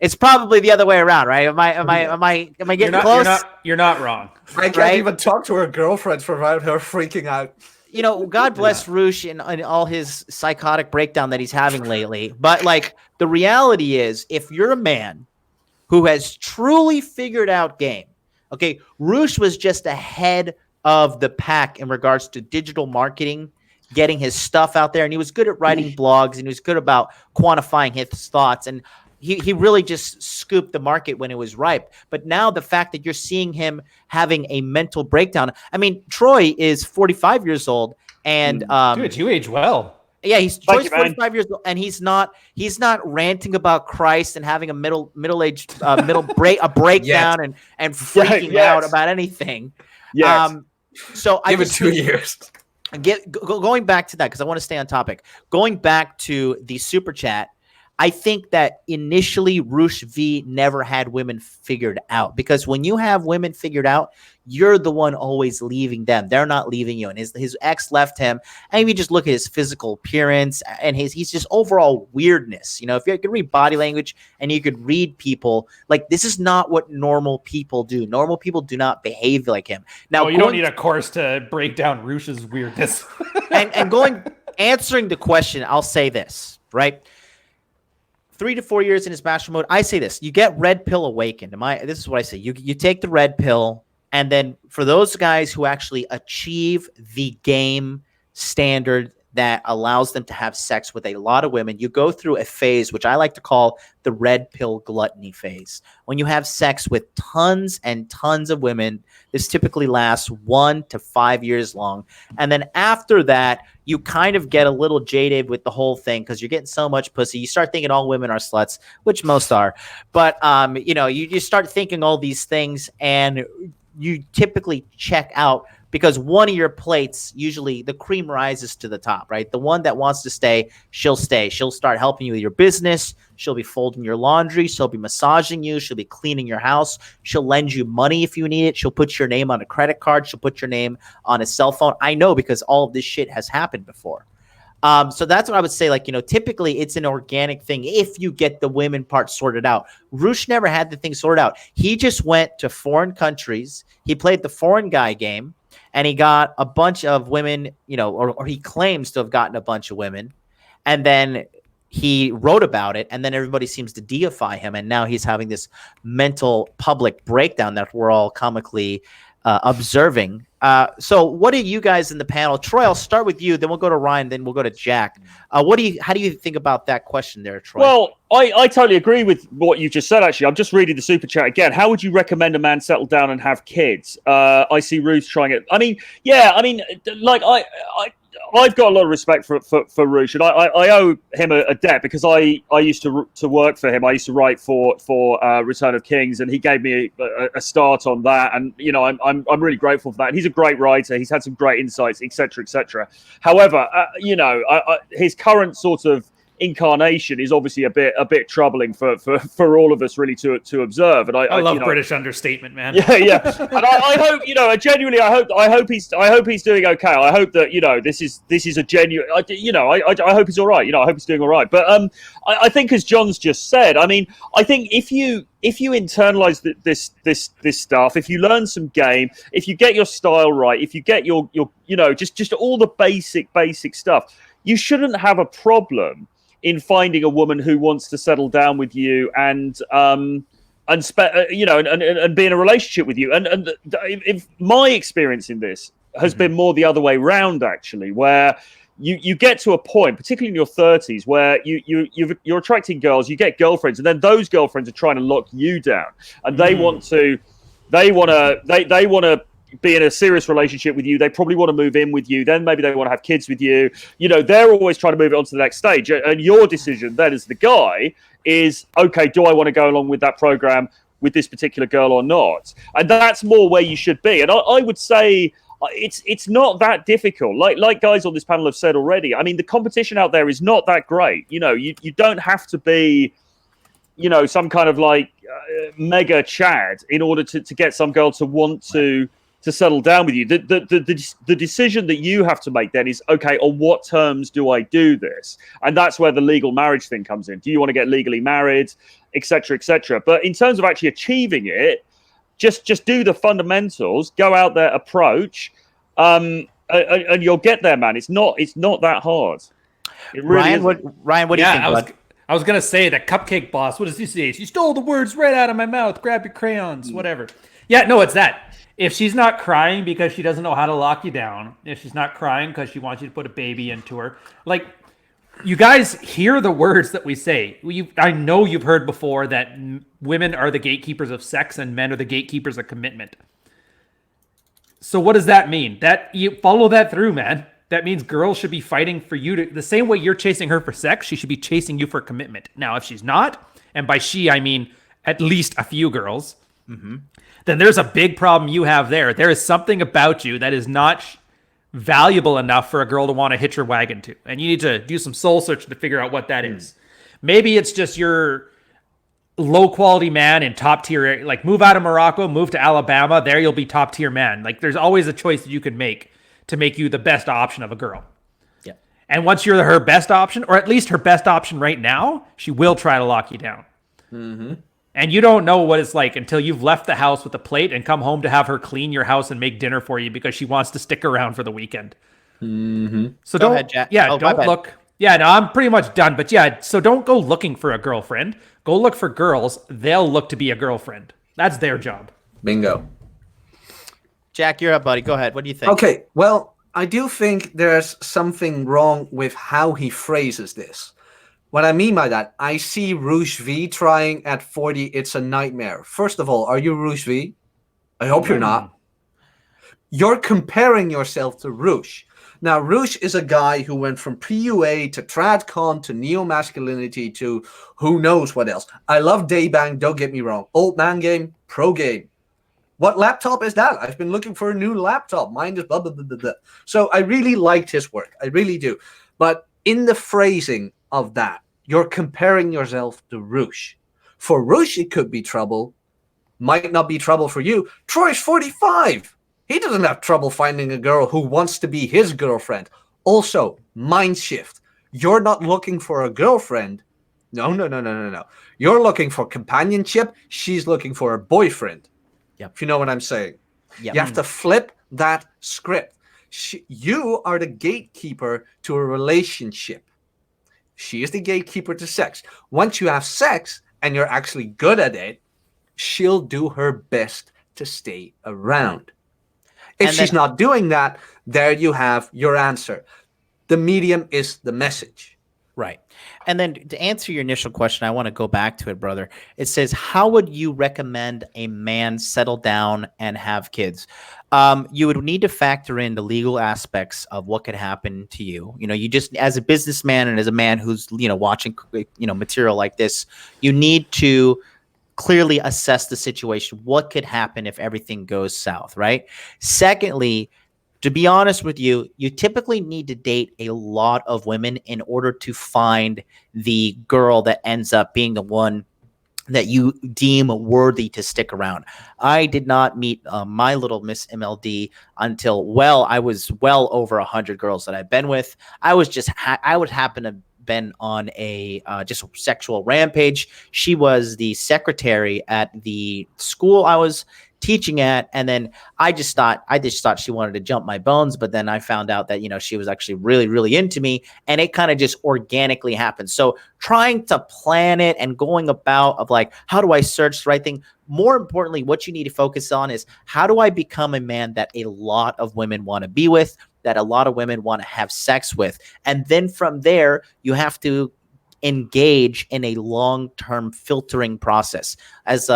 it's probably the other way around, right? Am I getting close?
You're not wrong.
I can't even talk to her girlfriends without her freaking out.
God bless Roosh and all his psychotic breakdown that he's having lately. But like, the reality is, if you're a man who has truly figured out game, okay, Roosh was just ahead of the pack in regards to digital marketing, getting his stuff out there, and he was good at writing blogs, and he was good about quantifying his thoughts. And he really just scooped the market when it was ripe. But now the fact that you're seeing him having a mental breakdown. I mean, Troy is 45 years old, and
dude, you age well.
Yeah, Troy's 45
man.
years old, and he's not ranting about Christ and having a middle-aged breakdown and freaking out about anything.
Yes.
So
Give it 2 years.
Going back to that, because I want to stay on topic. Going back to the super chat, I think that initially Roosh V never had women figured out, because when you have women figured out, you're the one always leaving them. They're not leaving you. And his ex left him. And if you just look at his physical appearance and he's just overall weirdness. You know, if you could read body language and you could read people, like, this is not what normal people do. Normal people do not behave like him. Now,
you don't need a course to break down Roosh's weirdness.
and answering the question, I'll say this, right? 3 to 4 years in his master mode, I say this: you get red pill awakened. This is what I say. You take the red pill, and then for those guys who actually achieve the game standard that allows them to have sex with a lot of women, you go through a phase which I like to call the red pill gluttony phase. When you have sex with tons and tons of women, this typically lasts 1 to 5 years long. And then after that, you kind of get a little jaded with the whole thing because you're getting so much pussy. You start thinking all women are sluts, which most are. But, you start thinking all these things, and you typically check out, because one of your plates, usually the cream rises to the top, right? The one that wants to stay, she'll stay. She'll start helping you with your business. She'll be folding your laundry. She'll be massaging you. She'll be cleaning your house. She'll lend you money if you need it. She'll put your name on a credit card. She'll put your name on a cell phone. I know, because all of this shit has happened before. So that's what I would say. Like, typically it's an organic thing if you get the women part sorted out. Roosh never had the thing sorted out. He just went to foreign countries. He played the foreign guy game, and he got a bunch of women, or he claims to have gotten a bunch of women. And then he wrote about it, and then everybody seems to deify him. And now he's having this mental public breakdown that we're all comically observing. So what do you guys in the panel? Troy, I'll start with you, then we'll go to Ryan, then we'll go to Jack. How do you think about that question there, Troy?
Well, I totally agree with what you just said, actually. I'm just reading the super chat again. How would you recommend a man settle down and have kids? I see Ruth trying it. I've got a lot of respect for Roosh, and I owe him a debt, because I used to work for him. I used to write for Return of Kings, and he gave me a start on that. And I'm really grateful for that. And he's a great writer. He's had some great insights, etc., etc. However, his current sort of incarnation is obviously a bit troubling for all of us really to observe. And I love
British understatement, man.
Yeah. And I hope, genuinely, I hope he's doing okay. I hope that this is a genuine. I hope he's all right. I hope he's doing all right. But I think, as John's just said, I think if you internalize this stuff, if you learn some game, if you get your style right, if you get your just all the basic stuff, you shouldn't have a problem in finding a woman who wants to settle down with you and be in a relationship with you. And if my experience in this has been more the other way round, actually, where you get to a point, particularly in your 30s, where you're attracting girls, you get girlfriends, and then those girlfriends are trying to lock you down, and they want to be in a serious relationship with you. They probably want to move in with you. Then maybe they want to have kids with you. They're always trying to move it on to the next stage. And your decision then, as the guy, is, okay, do I want to go along with that program with this particular girl or not? And that's more where you should be. And I would say it's not that difficult. Like guys on this panel have said already, I mean, the competition out there is not that great. You don't have to be, some kind of mega Chad in order to get some girl to want to settle down with you. The decision that you have to make then is, okay, on what terms do I do this? And that's where the legal marriage thing comes in. Do you want to get legally married, etc., etc.? But in terms of actually achieving it, just do the fundamentals, go out there, approach, and you'll get there, man. It's not that hard. It really
Ryan, what do you think, bud?
I was gonna say the cupcake boss. What does he say? You stole the words right out of my mouth. Grab your crayons, whatever. Yeah, no, it's that. If she's not crying because she doesn't know how to lock you down, if she's not crying because she wants you to put a baby into her, You guys hear the words that we say. I know you've heard before that women are the gatekeepers of sex and men are the gatekeepers of commitment. So what does that mean? That you follow that through, man. That means girls should be fighting for you to the same way you're chasing her for sex, she should be chasing you for commitment. Now, if she's not, and by she I mean at least a few girls, then there's a big problem you have there. There is something about you that is not valuable enough for a girl to want to hitch her wagon to. And you need to do some soul searching to figure out what that is. Maybe it's just your low quality man in top tier, like move out of Morocco, move to Alabama. There you'll be top tier man. Like there's always a choice that you can make to make you the best option of a girl.
Yeah.
And once you're her best option, or at least her best option right now, she will try to lock you down. And you don't know what it's like until you've left the house with a plate and come home to have her clean your house and make dinner for you because she wants to stick around for the weekend. So
Go ahead, Jack.
Yeah,
Oh, my
don't
bad.
look. Yeah, no, I'm pretty much done. But yeah, so don't go looking for a girlfriend. Go look for girls. They'll look to be a girlfriend. That's their job.
Bingo.
Jack, you're up, buddy. Go ahead. What do you think?
Okay, well, I do think there's something wrong with how he phrases this. What I mean by that, I see Rouge V trying at 40, it's a nightmare. First of all, are you Rouge V? I hope you're not. You're comparing yourself to Rouge. Now, Rouge is a guy who went from PUA to TradCon to neo-masculinity to who knows what else. I love Daybang, don't get me wrong. Old man game, pro game. What laptop is that? I've been looking for a new laptop. Mine is blah, blah, blah, blah, blah. So I really liked his work. I really do. But in the phrasing of that, you're comparing yourself to Rouge. For Rouge, it could be trouble. Might not be trouble for you. Troy's 45. He doesn't have trouble finding a girl who wants to be his girlfriend. Also, mind shift. You're not looking for a girlfriend. No. You're looking for companionship. She's looking for a boyfriend.
Yep.
If you know what I'm saying.
Yep.
You have to flip that script. You are the gatekeeper to a relationship. She is the gatekeeper to sex. Once you have sex and you're actually good at it, she'll do her best to stay around. If she's not doing that, there you have your answer. The medium is the message.
Right. And then to answer your initial question, I want to go back to it, brother. It says, how would you recommend a man settle down and have kids? You would need to factor in the legal aspects of what could happen to you. You know, you just, as a businessman and as a man who's, watching, material like this, you need to clearly assess the situation. What could happen if everything goes south, right? Secondly, to be honest with you, you typically need to date a lot of women in order to find the girl that ends up being the one that you deem worthy to stick around. I did not meet my little Miss MLD until, I was well over 100 girls that I've been with. I was just, I would happen to been on a just a sexual rampage. She was the secretary at the school I was teaching at, and then I just thought she wanted to jump my bones, but then I found out that she was actually really, really into me, and it kind of just organically happened. So trying to plan it and going about of like, how do I search the right thing? More importantly, what you need to focus on is, how do I become a man that a lot of women want to be with, that a lot of women want to have sex with? And then from there, you have to engage in a long-term filtering process. As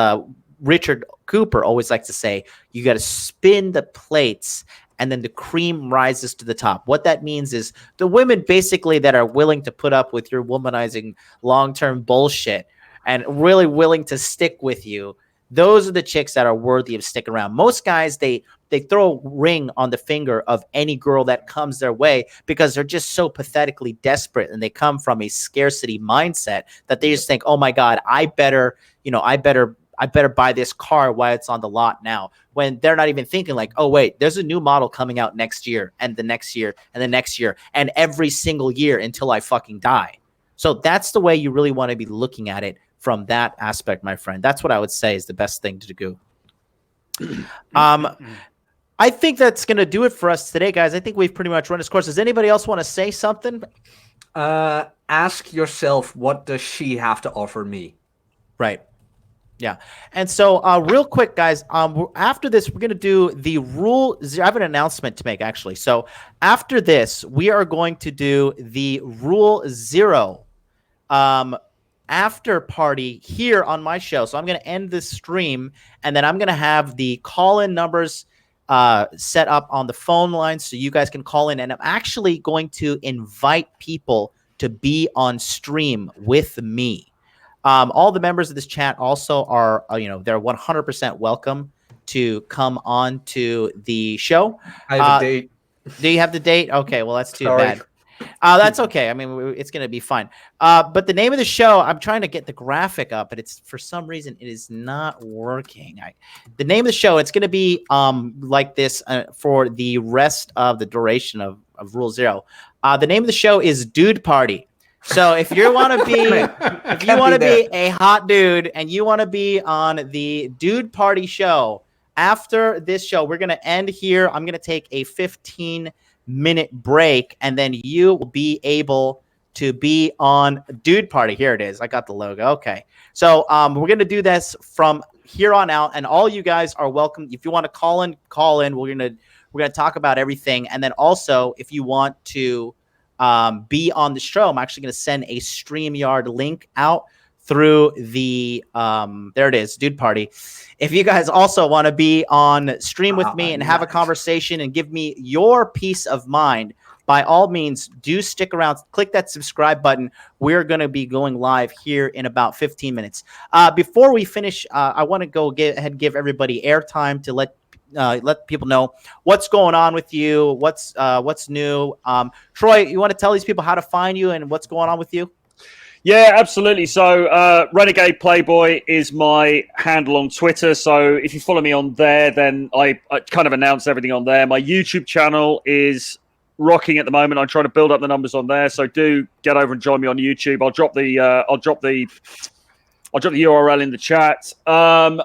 Richard Cooper always likes to say, you got to spin the plates and then the cream rises to the top. What that means is the women basically that are willing to put up with your womanizing long-term bullshit and really willing to stick with you, those are the chicks that are worthy of sticking around. Most guys, they throw a ring on the finger of any girl that comes their way because they're just so pathetically desperate, and they come from a scarcity mindset that they just think, oh my God, I better buy this car while it's on the lot now, when they're not even thinking like, oh wait, there's a new model coming out next year and the next year and the next year and every single year until I fucking die. So that's the way you really want to be looking at it from that aspect, my friend. That's what I would say is the best thing to do. I think that's going to do it for us today, guys. I think we've pretty much run this course. Does anybody else want to say something?
Ask yourself, what does she have to offer me?
Right. Yeah. And so real quick, guys, after this, we're going to do the rule. I have an announcement to make, actually. So after this, we are going to do the Rule Zero after party here on my show. So I'm going to end this stream, and then I'm going to have the call-in numbers set up on the phone line so you guys can call in. And I'm actually going to invite people to be on stream with me. All the members of this chat also are, they're 100% welcome to come on to the show.
I have a date.
Do you have the date? Okay, well, that's too
Sorry.
bad. That's okay. I mean, it's going to be fine. But the name of the show, I'm trying to get the graphic up, but it's for some reason it is not working. The name of the show, it's going to be like this for the rest of the duration of Rule Zero. The name of the show is Dude Party. So if you want to be a hot dude and you want to be on the Dude Party show, after this show, we're going to end here. I'm going to take a 15-minute break, and then you will be able to be on Dude Party. Here it is. I got the logo. Okay. So we're going to do this from here on out, and all you guys are welcome. If you want to call in, call in. We're going to talk about everything. And then also, if you want to be on the show, I'm actually going to send a StreamYard link out through the there it is, Dude Party. If you guys also want to be on stream with me and have a conversation and give me your peace of mind, by all means, do stick around. Click that subscribe button. We're going to be going live here in about 15 minutes. Before we finish, I want to go ahead and give everybody airtime to let people know what's going on with you, what's new. Troy, you want to tell these people how to find you and what's going on with you?
Yeah, absolutely. So Renegade Playboy is my handle on Twitter. So if you follow me on there, then I kind of announce everything on there. My YouTube channel is rocking at the moment. I'm trying to build up the numbers on there. So do get over and join me on YouTube. I'll drop the URL in the chat.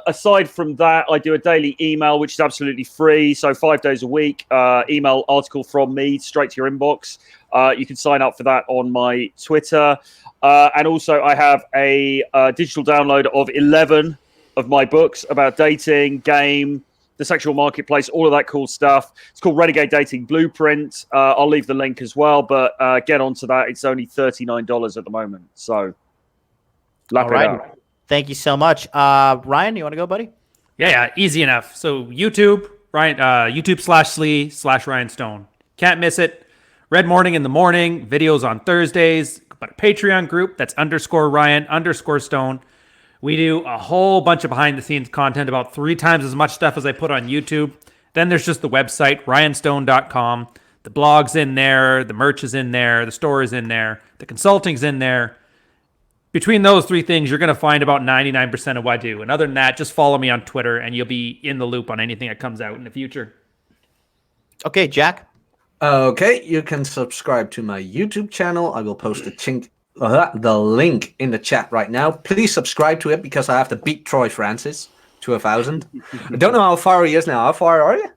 Aside from that, I do a daily email, which is absolutely free. So 5 days a week, email article from me straight to your inbox. You can sign up for that on my Twitter. And also I have a digital download of 11 of my books about dating, game, the sexual marketplace, all of that cool stuff. It's called Renegade Dating Blueprint. I'll leave the link as well, but get onto that. It's only $39 at the moment. So lap it up.
Thank you so much. Ryan, you want to go, buddy?
Yeah, easy enough. So YouTube, Ryan, YouTube/Slee/Ryan Stone. Can't miss it. Red Morning in the morning, videos on Thursdays, but a Patreon group that's _Ryan_Stone. We do a whole bunch of behind the scenes content, about 3 times as much stuff as I put on YouTube. Then there's just the website, ryanstone.com. The blog's in there, the merch is in there, the store is in there, the consulting's in there. Between those 3 things, you're going to find about 99% of what I do. And other than that, just follow me on Twitter and you'll be in the loop on anything that comes out in the future.
Okay, Jack.
Okay, you can subscribe to my YouTube channel. I will post the link in the chat right now. Please subscribe to it because I have to beat Troy Francis to 1,000. I don't know how far he is now. How far are you?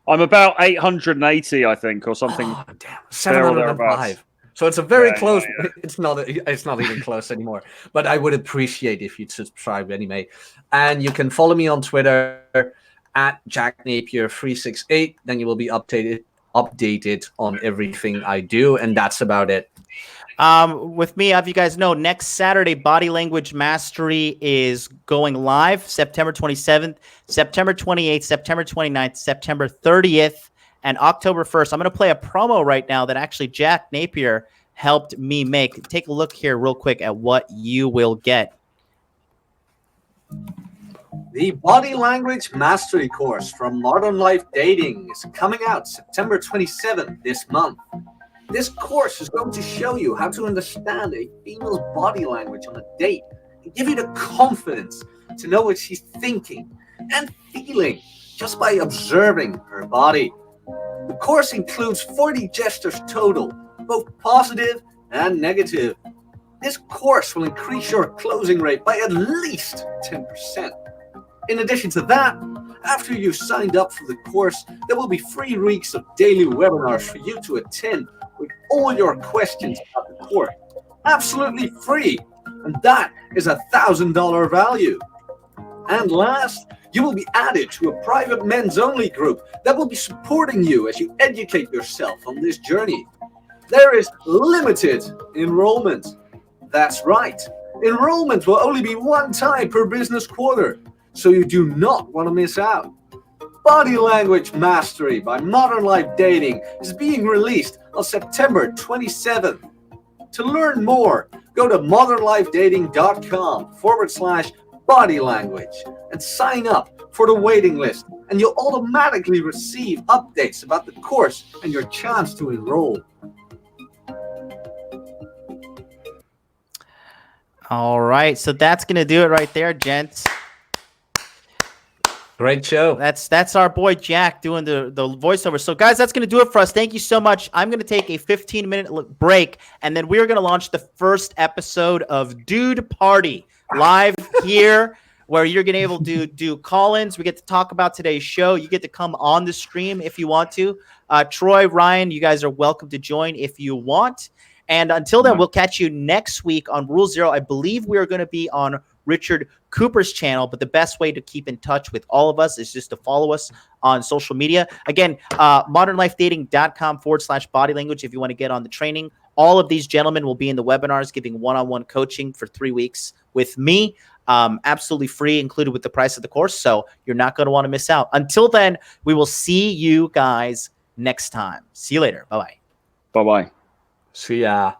I'm about 880, I think, or something.
Oh, damn. 705. So it's a very close. Yeah. It's not even close anymore. But I would appreciate if you'd subscribe anyway. And you can follow me on Twitter at JackNapier368. Then you will be updated on everything I do, and that's about it.
With me, as you guys know, next Saturday, Body Language Mastery is going live September 27th, September 28th, September 29th, September 30th, and October 1st. I'm going to play a promo right now that actually Jack Napier helped me make. Take a look here real quick at what you will get.
The Body Language Mastery course from Modern Life Dating is coming out September 27th this month. This course is going to show you how to understand a female's body language on a date and give you the confidence to know what she's thinking and feeling just by observing her body. The course includes 40 gestures total, both positive and negative. This course will increase your closing rate by at least 10%. In addition to that, after you've signed up for the course, there will be 3 weeks of daily webinars for you to attend with all your questions about the course. Absolutely free, and that is $1,000 value. And last, you will be added to a private men's only group that will be supporting you as you educate yourself on this journey. There is limited enrollment. That's right. Enrollment will only be one time per business quarter, so you do not want to miss out. Body Language Mastery by Modern Life Dating is being released on September 27th. To learn more, go to modernlifedating.com/body language and sign up for the waiting list, and you'll automatically receive updates about the course and your chance to enroll.
All right, so that's gonna do it right there, gents.
Great show.
That's our boy Jack doing the voiceover. So guys, that's going to do it for us. Thank you so much. I'm going to take a 15-minute break, and then we're going to launch the first episode of Dude Party live here, where you're going to be able to do call-ins. We get to talk about today's show. You get to come on the stream if you want to. Troy, Ryan, you guys are welcome to join if you want. And until then, we'll catch you next week on Rule Zero. I believe we are going to be on Richard Cooper's channel, but the best way to keep in touch with all of us is just to follow us on social media. Again, modernlifedating.com/body language if you want to get on the training. All of these gentlemen will be in the webinars giving one-on-one coaching for 3 weeks with me, absolutely free, included with the price of the course. So you're not going to want to miss out. Until then, we will see you guys next time. See you later. Bye-bye.
Bye-bye.
See ya.